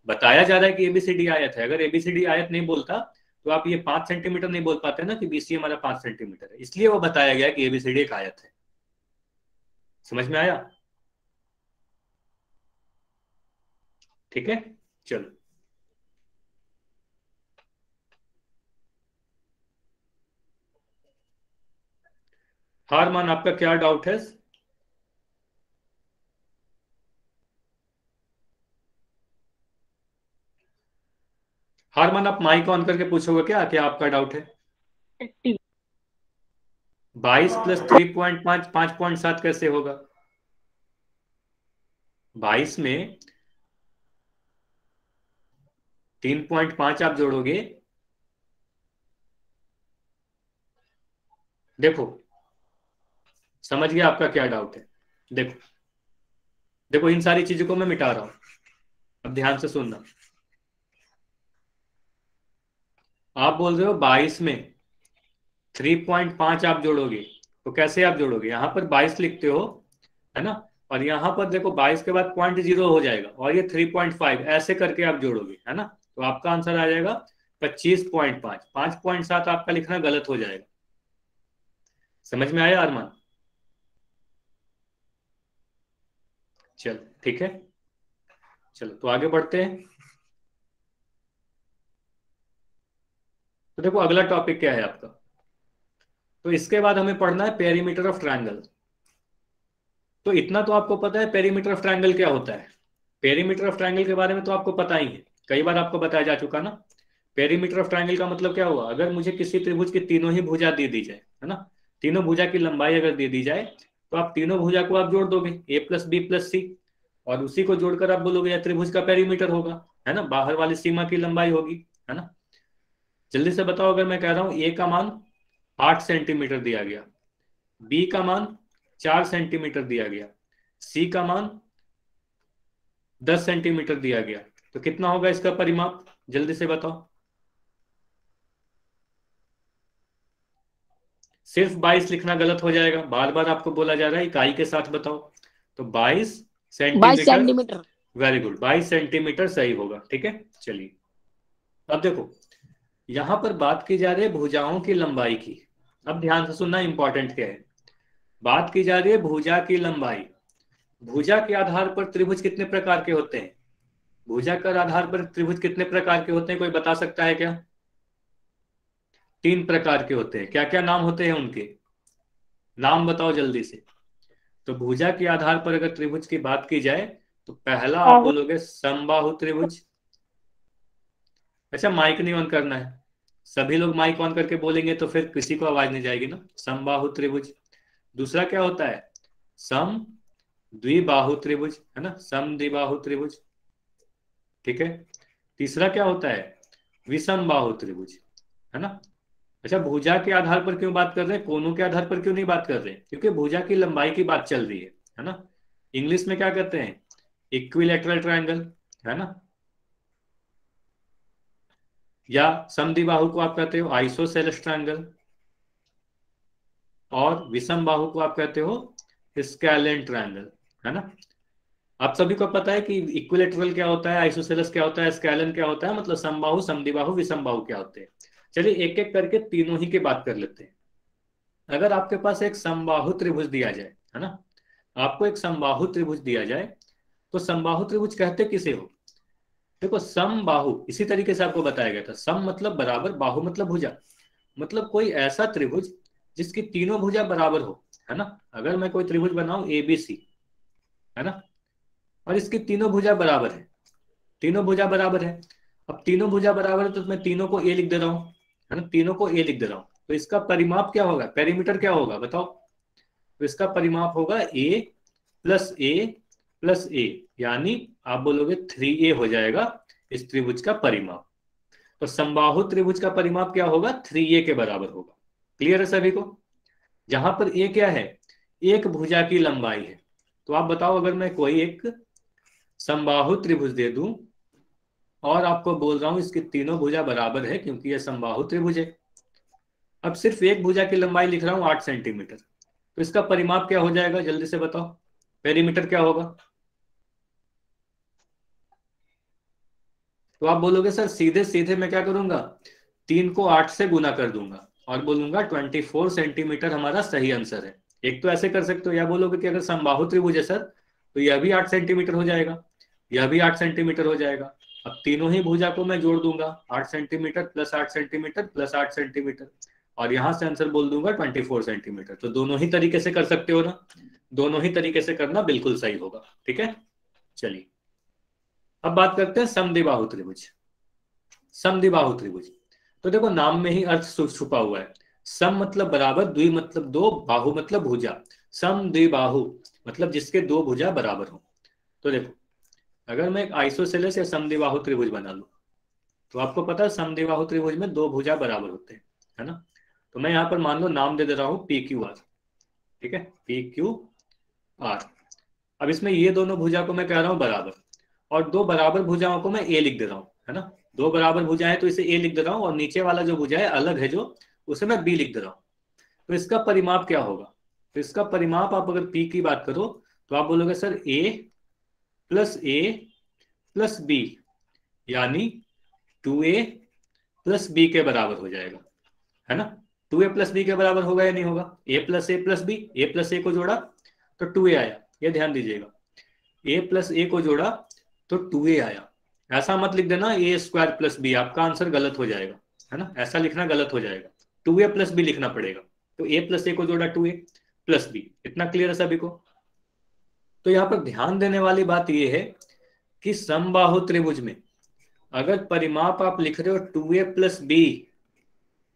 बताया जा रहा है कि एबीसीडी आयत है। अगर एबीसीडी आयत नहीं बोलता तो आप ये 5 सेंटीमीटर नहीं बोल पाते ना कि बीसी हमारा 5 सेंटीमीटर है, इसलिए वो बताया गया कि एबीसीडी एक आयत है। समझ में आया? ठीक है, चलो हारमान आपका क्या डाउट है? हारमान आप माइक ऑन करके पूछोगे क्या, क्या आपका डाउट है? 22 प्लस 3.5 5.7 कैसे होगा? 22 में 3.5 आप जोड़ोगे, देखो समझ गया आपका क्या डाउट है। देखो देखो इन सारी चीजों को मैं मिटा रहा हूं, अब ध्यान से सुनना। आप बोल रहे हो 22 में 3.5 आप जोड़ोगे, तो कैसे आप जोड़ोगे? यहां पर 22 लिखते हो, है ना, और यहां पर देखो 22 के बाद 0.0 हो जाएगा, और ये 3.5 ऐसे करके आप जोड़ोगे, है ना, तो आपका आंसर आ जाएगा 25.5। 5.7 आपका लिखना गलत हो जाएगा। समझ में आया अरमान? चलो ठीक है, चलो तो आगे बढ़ते हैं। तो देखो अगला टॉपिक क्या है आपका, तो इसके बाद हमें पढ़ना है पेरीमीटर ऑफ ट्रायंगल। तो इतना तो आपको पता है पेरीमीटर ऑफ ट्रायंगल क्या होता है। पेरीमीटर ऑफ ट्रायंगल के बारे में तो आपको पता ही है, कई बार आपको बताया जा चुका ना। पेरीमीटर ऑफ ट्रायंगल का मतलब क्या हुआ, अगर मुझे किसी त्रिभुज की तीनों ही भुजा दे दी जाए, है ना, तीनों भुजा की लंबाई अगर दे दी जाए तो आप तीनों भुजा को आप जोड़ दोगे a प्लस बी प्लस सी, और उसी को जोड़कर आप बोलोगे यह त्रिभुज का पेरीमीटर होगा, है ना, बाहर वाली सीमा की लंबाई होगी, है ना। जल्दी से बताओ, अगर मैं कह रहा हूं a का मान 8 सेंटीमीटर दिया गया, b का मान 4 सेंटीमीटर दिया गया, c का मान 10 सेंटीमीटर दिया गया, तो कितना होगा इसका परिमाप, जल्दी से बताओ। सिर्फ 22 लिखना गलत हो जाएगा, बार बार आपको बोला जा रहा है इकाई के साथ बताओ। तो 22 सेंटीमीटर, वेरी गुड, 22 सेंटीमीटर सही होगा। ठीक है, चलिए अब देखो यहां पर बात की जा रही है भुजाओं की लंबाई की। अब ध्यान से सुनना, इंपॉर्टेंट क्या है, बात की जा रही है भुजा की लंबाई। भुजा के आधार पर त्रिभुज कितने प्रकार के होते हैं? भुजा के आधार पर त्रिभुज कितने प्रकार के होते हैं, कोई बता सकता है क्या? 3 प्रकार के होते हैं। क्या क्या नाम होते हैं उनके, नाम बताओ जल्दी से। तो भुजा के आधार पर अगर त्रिभुज की बात की जाए तो पहला आप बोलोगे समबाहु त्रिभुज। अच्छा, माइक नहीं ऑन करना है, सभी लोग माइक ऑन करके बोलेंगे तो फिर किसी को आवाज नहीं जाएगी ना। समबाहु त्रिभुज। दूसरा क्या होता है? सम द्विबाहु त्रिभुज, है ना, सम द्विबाहु त्रिभुज। ठीक है। तीसरा क्या होता है? विषम बाहु त्रिभुज, है ना। अच्छा, भुजा के आधार पर क्यों बात कर रहे हैं, कोनों के आधार पर क्यों नहीं बात कर रहे हैं? क्योंकि भुजा की लंबाई की बात चल रही है ना। इंग्लिश में क्या कहते हैं? इक्विलैटरल ट्रायंगल, है ना। या समद्विबाहु को आप कहते हो आइसोसेलेस ट्रायंगल, और विषम बाहु को आप कहते हो स्कैलेन ट्रायंगल, है ना। आप सभी को पता है कि इक्विलैटरल क्या होता है, आइसोसेलेस क्या होता है, स्कैलन क्या होता है, मतलब समबाहु, समद्विबाहु, विषम बाहु क्या होते हैं। चलिए एक एक करके तीनों ही की बात कर लेते हैं। अगर आपके पास एक समबाहु त्रिभुज दिया जाए, है ना, आपको एक समबाहु त्रिभुज दिया जाए, तो समबाहु त्रिभुज कहते किसे हो? देखो, समबाहु इसी तरीके से आपको बताया गया था। सम मतलब बराबर, बाहु मतलब भुजा, मतलब कोई ऐसा त्रिभुज जिसकी तीनों भुजा बराबर हो, है ना। अगर मैं कोई त्रिभुज बनाऊं ABC, है ना, और इसकी तीनों भुजा बराबर है, तीनों भुजा बराबर है। अब तीनों भुजा बराबर है तो मैं तीनों को A लिख दे रहा हूं, है ना, तीनों को A लिख दे रहा हूं। तो इसका परिमाप क्या होगा, पेरीमीटर क्या होगा बताओ? तो इसका परिमाप होगा A plus A plus A, यानी आप बोलोगे 3A हो जाएगा इस त्रिभुज का परिमाप। तो समबाहु त्रिभुज का परिमाप क्या होगा? 3A के बराबर होगा। क्लियर है सभी को? जहां पर A क्या है? एक भुजा की लंबाई है। तो आप बताओ, अगर मैं कोई एक समबाहु त्रिभुज दे दूं और आपको बोल रहा हूं इसकी तीनों भुजा बराबर है क्योंकि यह समबाहु त्रिभुज है, अब सिर्फ एक भुजा की लंबाई लिख रहा हूं 8 सेंटीमीटर, तो इसका परिमाप क्या हो जाएगा जल्दी से बताओ? पेरीमीटर क्या होगा? तो आप बोलोगे सर सीधे सीधे मैं क्या करूंगा, 3 को 8 से गुना कर दूंगा और बोलूंगा 24 सेंटीमीटर हमारा सही आंसर है। एक तो ऐसे कर सकते हो, या बोलोगे कि अगर समबाहु त्रिभुज है सर तो यह भी 8 सेंटीमीटर हो जाएगा, यह भी 8 सेंटीमीटर हो जाएगा। अब तीनों ही भुजा को मैं जोड़ दूंगा, 8 centimetre plus 8 centimetre plus 8 centimetre, और यहां से आंसर बोल दूंगा 24 सेंटीमीटर। तो दोनों ही तरीके से कर सकते हो ना, दोनों ही तरीके से करना बिल्कुल सही होगा। ठीक है, चलिए अब बात करते हैं समद्विबाहु त्रिभुज। समद्विबाहु त्रिभुज, तो देखो नाम में ही अर्थ छुपा हुआ है। सम मतलब बराबर, द्वि मतलब दो, बाहु मतलब भुजा। समद्विबाहु मतलब जिसके दो भुजा बराबर हो। तो देखो, अगर मैं एक आइसोसेलेस या समद्विबाहु त्रिभुज बना लूं, तो आपको पता है समद्विबाहु त्रिभुज में दो भुजा बराबर होते हैं, है ना। तो मैं यहाँ पर मान लो नाम दे रहा हूं PQR, ठीक है, PQR। अब इसमें ये दोनों भुजा को मैं कह रहा हूं बराबर, और दो बराबर भुजाओं को मैं A लिख दे रहा हूं, है ना। दो बराबर भुजाएं तो इसे A लिख दे रहा हूं, और नीचे वाला जो भुजा है अलग है जो, उसे मैं B लिख दे रहा हूं। तो इसका परिमाप क्या होगा? तो इसका परिमाप आप अगर P की बात करो तो आप बोलोगे सर A प्लस B, यानी 2A प्लस B के बराबर हो जाएगा, है ना। 2A प्लस B के बराबर होगा या नहीं होगा? A plus B, A plus A को जोड़ा तो 2A आया, ये ध्यान दीजिएगा। A प्लस A को जोड़ा तो 2A आया। ऐसा मत लिख देना A स्क्वायर प्लस B, आपका आंसर गलत हो जाएगा, है ना, ऐसा लिखना गलत हो जाएगा। 2A प्लस B लिखना पड़ेगा। तो A प्लस A को जोड़ा 2A प्लस B। इतना क्लियर है सभी को? तो यहाँ पर ध्यान देने वाली बात यह है कि समबाहु त्रिभुज में अगर परिमाप आप लिख रहे हो 2A प्लस B,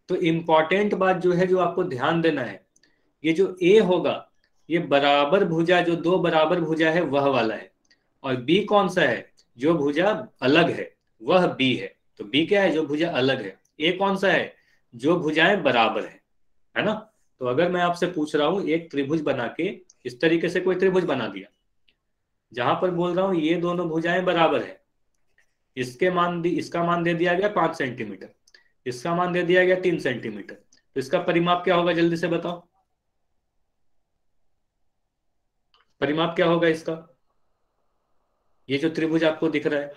तो इंपॉर्टेंट बात जो है, जो आपको ध्यान देना है, ये जो A होगा ये बराबर भुजा, जो दो बराबर भुजा है वह वाला है, और B कौन सा है? जो भुजा अलग है वह B है। तो B क्या है? जो भुजा अलग है। A कौन सा है? जो भुजाएं बराबर है ना। तो अगर मैं आपसे पूछ रहा हूं एक त्रिभुज बना के, इस तरीके से कोई त्रिभुज बना दिया जहां पर बोल रहा हूं ये दोनों भुजाएं बराबर है, इसका मान दे दिया गया 5 सेंटीमीटर, इसका मान दे दिया गया 3 सेंटीमीटर, तो इसका परिमाप क्या होगा जल्दी से बताओ? परिमाप क्या होगा इसका? ये जो त्रिभुज आपको दिख रहा है,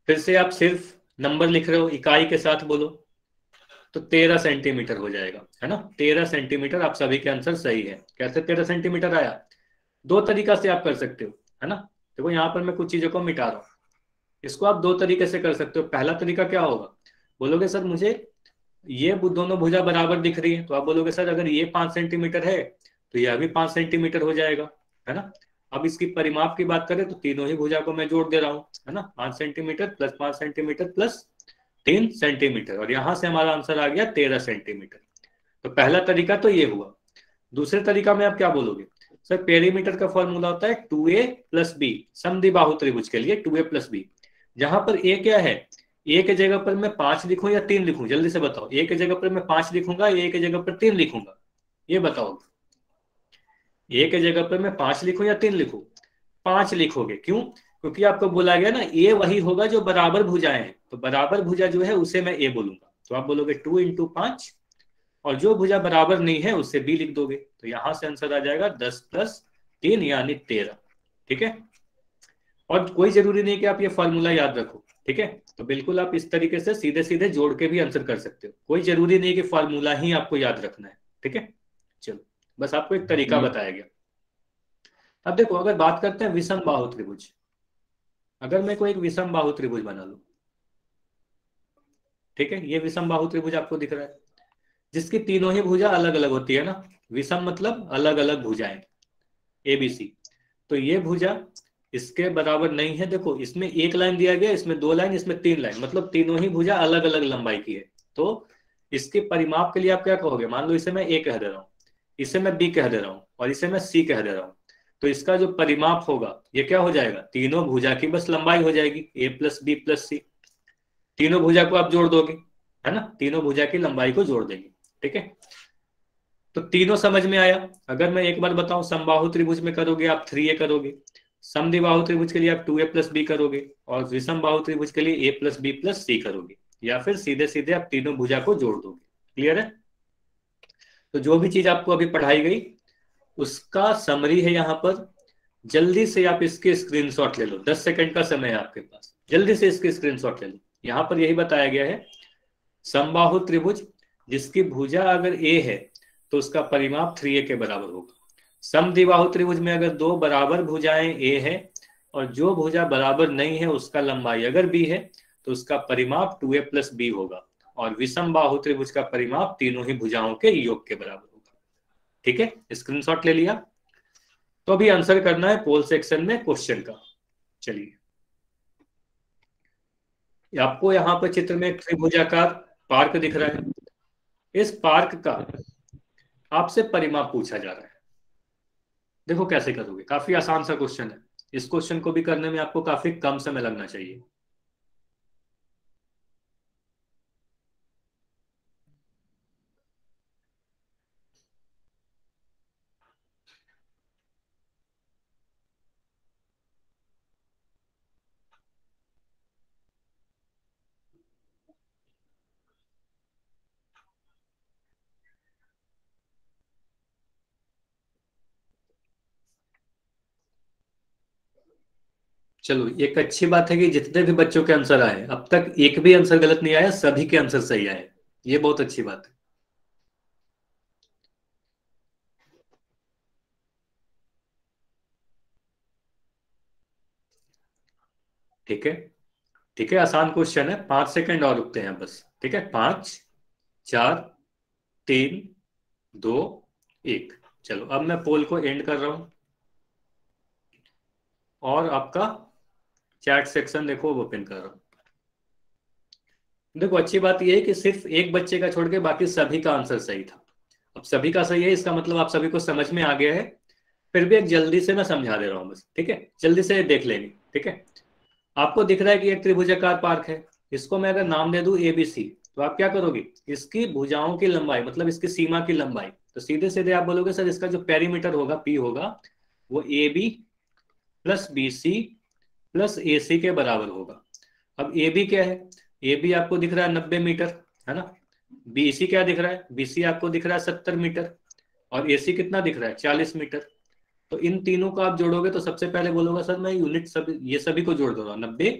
फिर से आप सिर्फ नंबर लिख रहे हो, इकाई के साथ बोलो, तो 13 सेंटीमीटर हो जाएगा, है ना। 13 सेंटीमीटर, आप सभी के आंसर सही है। कैसे 13 सेंटीमीटर आया? दो तरीका से आप कर सकते हो, है ना। देखो यहाँ पर मैं कुछ चीजों को मिटा रहा हूं, इसको आप दो तरीके से कर सकते हो। पहला तरीका क्या होगा? बोलोगे सर मुझे ये दोनों भुजा बराबर दिख रही है, तो आप बोलोगे सर अगर ये 5 सेंटीमीटर है तो यह भी 5 सेंटीमीटर हो जाएगा, है ना। अब इसकी परिमाप की बात करें तो तीनों ही भुजा को मैं जोड़ दे रहा हूँ, है ना। 5 centimetre plus 5 centimetre plus 3 centimetre, और यहां से हमारा आंसर आ गया 13 सेंटीमीटर। तो पहला तरीका तो ये हुआ। दूसरे तरीका में आप क्या बोलोगे, सर पेरीमीटर का फॉर्मूला होता है 2a प्लस बी, समद्विबाहु त्रिभुज के लिए 2a प्लस बी। जहां पर a क्या है, a के जगह पर मैं 5 लिखूं या 3 लिखूं, जल्दी से बताओ। a के जगह पर मैं 5 लिखूंगा, a के जगह पर 3 लिखूंगा, ये बताओ। a के जगह पर मैं 5 लिखूं या 3 लिखूं, 5 लिखोगे। क्यों, क्योंकि आपको बोला गया ना a वही होगा जो बराबर भुजाएं हैं, तो बराबर भुजा जो है उसे मैं a बोलूंगा। तो आप बोलोगे 2 × 5, और जो भुजा बराबर नहीं है उससे b लिख दोगे। तो यहां से आंसर आ जाएगा 10 + 3 यानी 13। ठीक है, और कोई जरूरी नहीं कि आप ये फॉर्मूला याद रखो, ठीक है। तो बिल्कुल आप इस तरीके से सीधे सीधे जोड़ के भी आंसर कर सकते हो, कोई जरूरी नहीं कि फॉर्मूला ही आपको याद रखना है, ठीक है। चलो, बस आपको एक तरीका बताया गया। अब देखो, अगर बात करते हैं विषम बाहु त्रिभुज, अगर मैं कोई एक विषम बाहु त्रिभुज बना लूं, ठीक है, ये विषम बाहु त्रिभुज आपको दिख रहा है, जिसकी तीनों ही भुजा अलग अलग होती है ना। विषम मतलब अलग अलग भुजाएं, ABC। तो ये भुजा इसके बराबर नहीं है। देखो, इसमें एक लाइन दिया गया, इसमें 2 लाइन, इसमें 3 लाइन, मतलब तीनों ही भुजा अलग अलग लंबाई की है। तो इसके परिमाप के लिए आप क्या कहोगे, मान लो इसे मैं A कह दे रहा हूं, इसे मैं B कह दे रहा हूं, और इसे मैं C कह दे रहा हूं। तो इसका जो परिमाप होगा ये क्या हो जाएगा, तीनों भुजा की बस लंबाई हो जाएगी, A + B + C। तीनों भुजा को आप जोड़ दोगे, है ना, तीनों भुजा की लंबाई को जोड़ देंगे, ठीक है। तो तीनों समझ में आया। अगर मैं एक बार बताऊं, समबाहु त्रिभुज में करोगे आप 3a करोगे, समद्विबाहु त्रिभुज के लिए आप 2a + b करोगे, और विषम बाहु त्रिभुज के लिए a + b + c करोगे, या फिर सीधे सीधे आप तीनों भुजा को जोड़ दोगे। क्लियर है। तो जो भी चीज आपको अभी पढ़ाई गई उसका समरी है यहाँ पर। जल्दी से आप इसके स्क्रीनशॉट ले लो, 10 सेकंड का समय है आपके पास, जल्दी से इसके स्क्रीनशॉट ले लो। यहाँ पर यही बताया गया है, समबाहु त्रिभुज जिसकी भुजा अगर a है तो उसका परिमाप 3a के बराबर होगा। समद्विबाहु त्रिभुज में अगर 2 बराबर भुजाएं a है और जो भुजा बराबर नहीं है उसका लंबाई अगर b है तो उसका परिमाप 2a + b होगा। और विषम बाहु त्रिभुज का परिमाप तीनों ही भुजाओं के योग के बराबर होगा। ठीक है, स्क्रीनशॉट ले लिया। तो अभी आंसर करना है पोल सेक्शन में क्वेश्चन का। चलिए, आपको यहाँ पर चित्र में एक त्रिभुजाकार पार्क दिख रहा है। इस पार्क का आपसे परिमाप पूछा जा रहा है। देखो कैसे करोगे, काफी आसान सा क्वेश्चन है। इस क्वेश्चन को भी करने में आपको काफी कम समय लगना चाहिए। चलो, एक अच्छी बात है कि जितने भी बच्चों के आंसर आए अब तक एक भी आंसर गलत नहीं आया, सभी के आंसर सही आए। ये बहुत अच्छी बात है। ठीक है, ठीक है, आसान क्वेश्चन है। 5 सेकंड और रुकते हैं बस। ठीक है, 5 4 3 2 1। चलो, अब मैं पोल को एंड कर रहा हूं और आपका चैट सेक्शन देखो वो ओपन कर रहा हूं। देखो, अच्छी बात यह है कि सिर्फ एक बच्चे का छोड़ के बाकी सभी का आंसर सही था। अब सभी का सही है, इसका मतलब आप सभी को समझ में आ गया है। फिर भी एक जल्दी से मैं समझा दे रहा हूं बस, ठीक है, जल्दी से देख लेंगे। ठीक है, आपको दिख रहा है कि एक त्रिभुजाकार पार्क है। इसको मैं अगर नाम दे दूं ABC, तो आप क्या करोगे, इसकी भुजाओं की लंबाई मतलब इसकी सीमा की लंबाई, तो सीधे सीधे आप बोलोगे सर इसका जो पेरीमीटर होगा P होगा वो AB + BC + AC के बराबर होगा। अब AB क्या है, AB आपको दिख रहा है 90 मीटर, है ना। BC क्या दिख रहा है, BC आपको दिख रहा है 70 मीटर, और AC कितना दिख रहा है 40 मीटर। तो इन तीनों को आप जोड़ोगे तो सबसे पहले बोलोगे सर मैं यूनिट ये सभी को जोड़ दूंगा, 90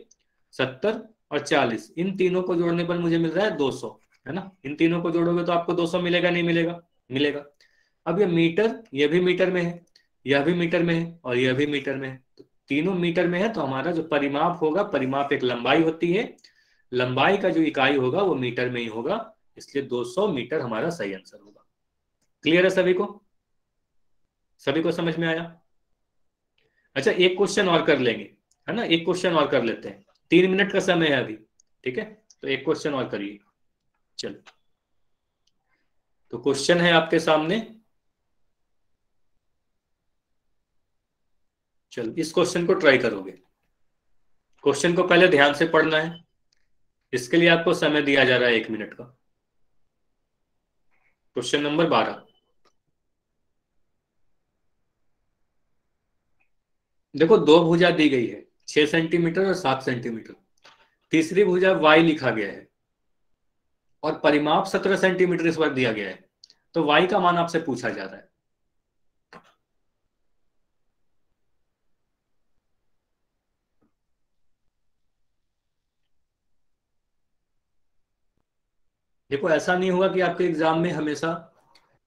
70 और 40। इन तीनों को जोड़ने पर मुझे मिल रहा है 200, है ना। इन तीनों को जोड़ोगे तो आपको 200 मिलेगा, नहीं मिलेगा, मिलेगा। अब ये मीटर, ये भी मीटर में है, यह भी मीटर में है, और यह भी मीटर में है। तो तीनों मीटर में है, तो हमारा जो परिमाप होगा, परिमाप एक लंबाई होती है, लंबाई का जो इकाई होगा वो मीटर में ही होगा, इसलिए 200 मीटर हमारा सही आंसर होगा। क्लियर है सभी को। सभी को समझ में आया? अच्छा, एक क्वेश्चन और कर लेंगे, है ना, एक क्वेश्चन और कर लेते हैं, 3 मिनट का समय है अभी, ठीक है, तो एक क्वेश्चन और करिए। चलो, तो क्वेश्चन है आपके सामने, चलो इस क्वेश्चन को ट्राई करोगे। क्वेश्चन को पहले ध्यान से पढ़ना है, इसके लिए आपको समय दिया जा रहा है 1 मिनट का। क्वेश्चन नंबर 12, देखो दो भुजा दी गई है, 6 सेंटीमीटर और 7 सेंटीमीटर, तीसरी भुजा y लिखा गया है और परिमाप 17 सेंटीमीटर इस बार दिया गया है, तो y का मान आपसे पूछा जा रहा है। देखो ऐसा नहीं होगा कि आपके एग्जाम में हमेशा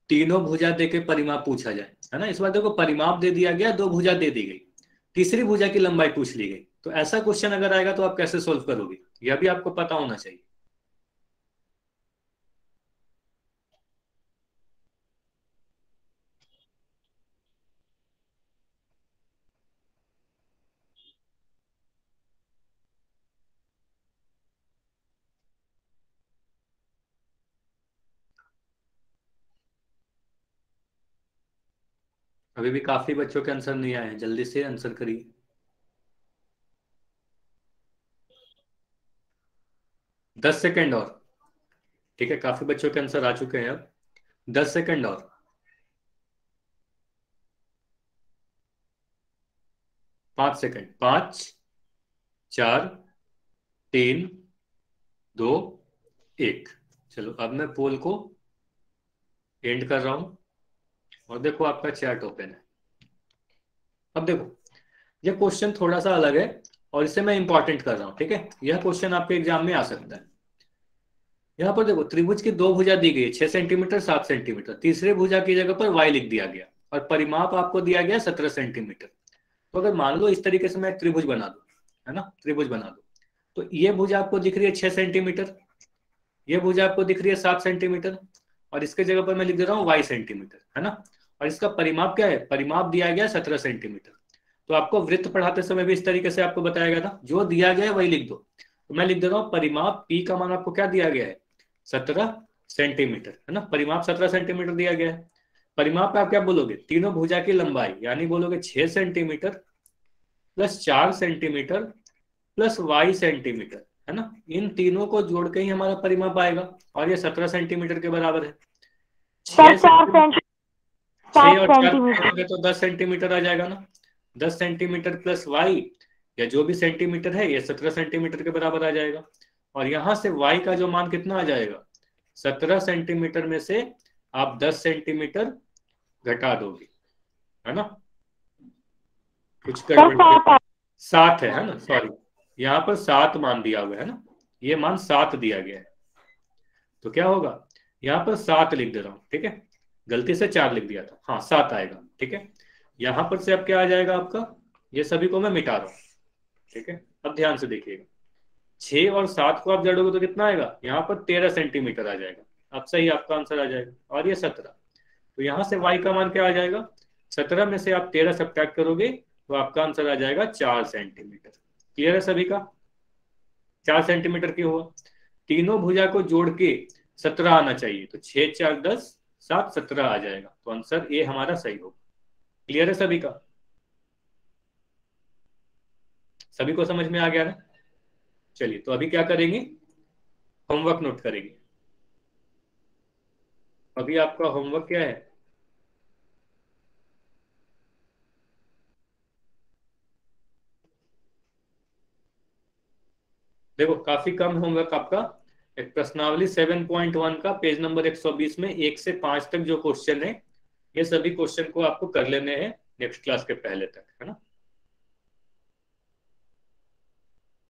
तीनों भुजा दे के परिमाप पूछा जाए, है ना, इस बार देखो परिमाप दे दिया गया, 2 भुजा दे दी गई, तीसरी भुजा की लंबाई पूछ ली गई, तो ऐसा क्वेश्चन अगर आएगा तो आप कैसे सोल्व करोगे, यह भी आपको पता होना चाहिए। अभी भी काफी बच्चों के आंसर नहीं आए हैं, जल्दी से आंसर करिए। 10 सेकेंड और, ठीक है, काफी बच्चों के आंसर आ चुके हैं अब, 10 सेकेंड और। 5 सेकेंड, 5 4 3 2 1। चलो अब मैं पोल को एंड कर रहा हूं और देखो आपका चैट ओपन है। अब देखो यह क्वेश्चन थोड़ा सा अलग है और इसे मैं इंपॉर्टेंट कर रहा हूं, ठीक है, यह क्वेश्चन आपके एग्जाम में आ सकता है। यहाँ पर देखो त्रिभुज की 2 भुजा दी गई है, 6 सेंटीमीटर 7 सेंटीमीटर, तीसरे भुजा की जगह पर y लिख दिया गया और परिमाप आपको दिया गया 17 सेंटीमीटर। तो अगर मान लो इस तरीके से मैं एक त्रिभुज बना दूं, है ना, त्रिभुज बना दूं, तो ये भुजा आपको दिख रही है 6 सेंटीमीटर, ये भुजा आपको दिख रही है 7 सेंटीमीटर और इसके जगह पर मैं लिख दे रहा हूँ y सेंटीमीटर, है ना, और इसका परिमाप क्या है, परिमाप दिया गया 17 सेंटीमीटर। तो आपको वृत्त पढ़ाते समय भी इस तरीके से आपको बताया गया था, जो दिया गया है वही लिख दो। तो मैं लिख दे रहा हूँ परिमाप p का मान आपको क्या दिया गया है, 17 सेंटीमीटर, है ना, परिमाप 17 सेंटीमीटर दिया गया है। परिमाप आप क्या बोलोगे, तीनों भुजा की लंबाई, यानी बोलोगे 6 centimetre plus 4 centimetre plus y centimetre, है ना, इन तीनों को जोड़ के ही हमारा परिमाप आएगा और ये 17 सेंटीमीटर के बराबर है। 6 और 4 तो 10 सेंटीमीटर आ जाएगा ना, 10 सेंटीमीटर प्लस y या जो भी सेंटीमीटर है ये 17 सेंटीमीटर के बराबर आ जाएगा। और यहां से y का जो मान कितना आ जाएगा, 17 सेंटीमीटर में से आप 10 सेंटीमीटर घटा दोगे, है ना, कुछ कर 7 है ना, सॉरी यहाँ पर 7 मान दिया हुआ है ना, ये मान 7 दिया गया है, तो क्या होगा, यहाँ पर 7 लिख दे रहा हूं, ठीक है, गलती से 4 लिख दिया था, हाँ 7 आएगा, ठीक है। यहां पर से अब क्या आ जाएगा आपका, ये सभी को मैं मिटा रहा हूं, ठीक है। अब ध्यान से देखिएगा, 6 और 7 को आप जोड़ोगे तो कितना आएगा, यहाँ पर 13 सेंटीमीटर आ जाएगा, अब सही आपका आंसर आ जाएगा। और ये 17, तो यहां से y का मान क्या आ जाएगा, 17 में से आप 13 सब्ट्रैक्ट करोगे तो आपका आंसर आ जाएगा 4 सेंटीमीटर। क्लियर है सभी का, 4 सेंटीमीटर की हुआ, तीनों भुजा को जोड़ के 17 आना चाहिए, तो 6 4 10 7 17 आ जाएगा, तो आंसर ए हमारा सही होगा। क्लियर है सभी का, सभी को समझ में आ गया ना। चलिए तो अभी क्या करेंगे, होमवर्क नोट करेंगे। अभी आपका होमवर्क क्या है, देखो काफी कम होमवर्क आपका, एक प्रश्नावली 7.1 का पेज नंबर 120 में 1 से 5 तक जो क्वेश्चन है, ये सभी क्वेश्चन को आपको कर लेने हैं नेक्स्ट क्लास के पहले तक, है ना।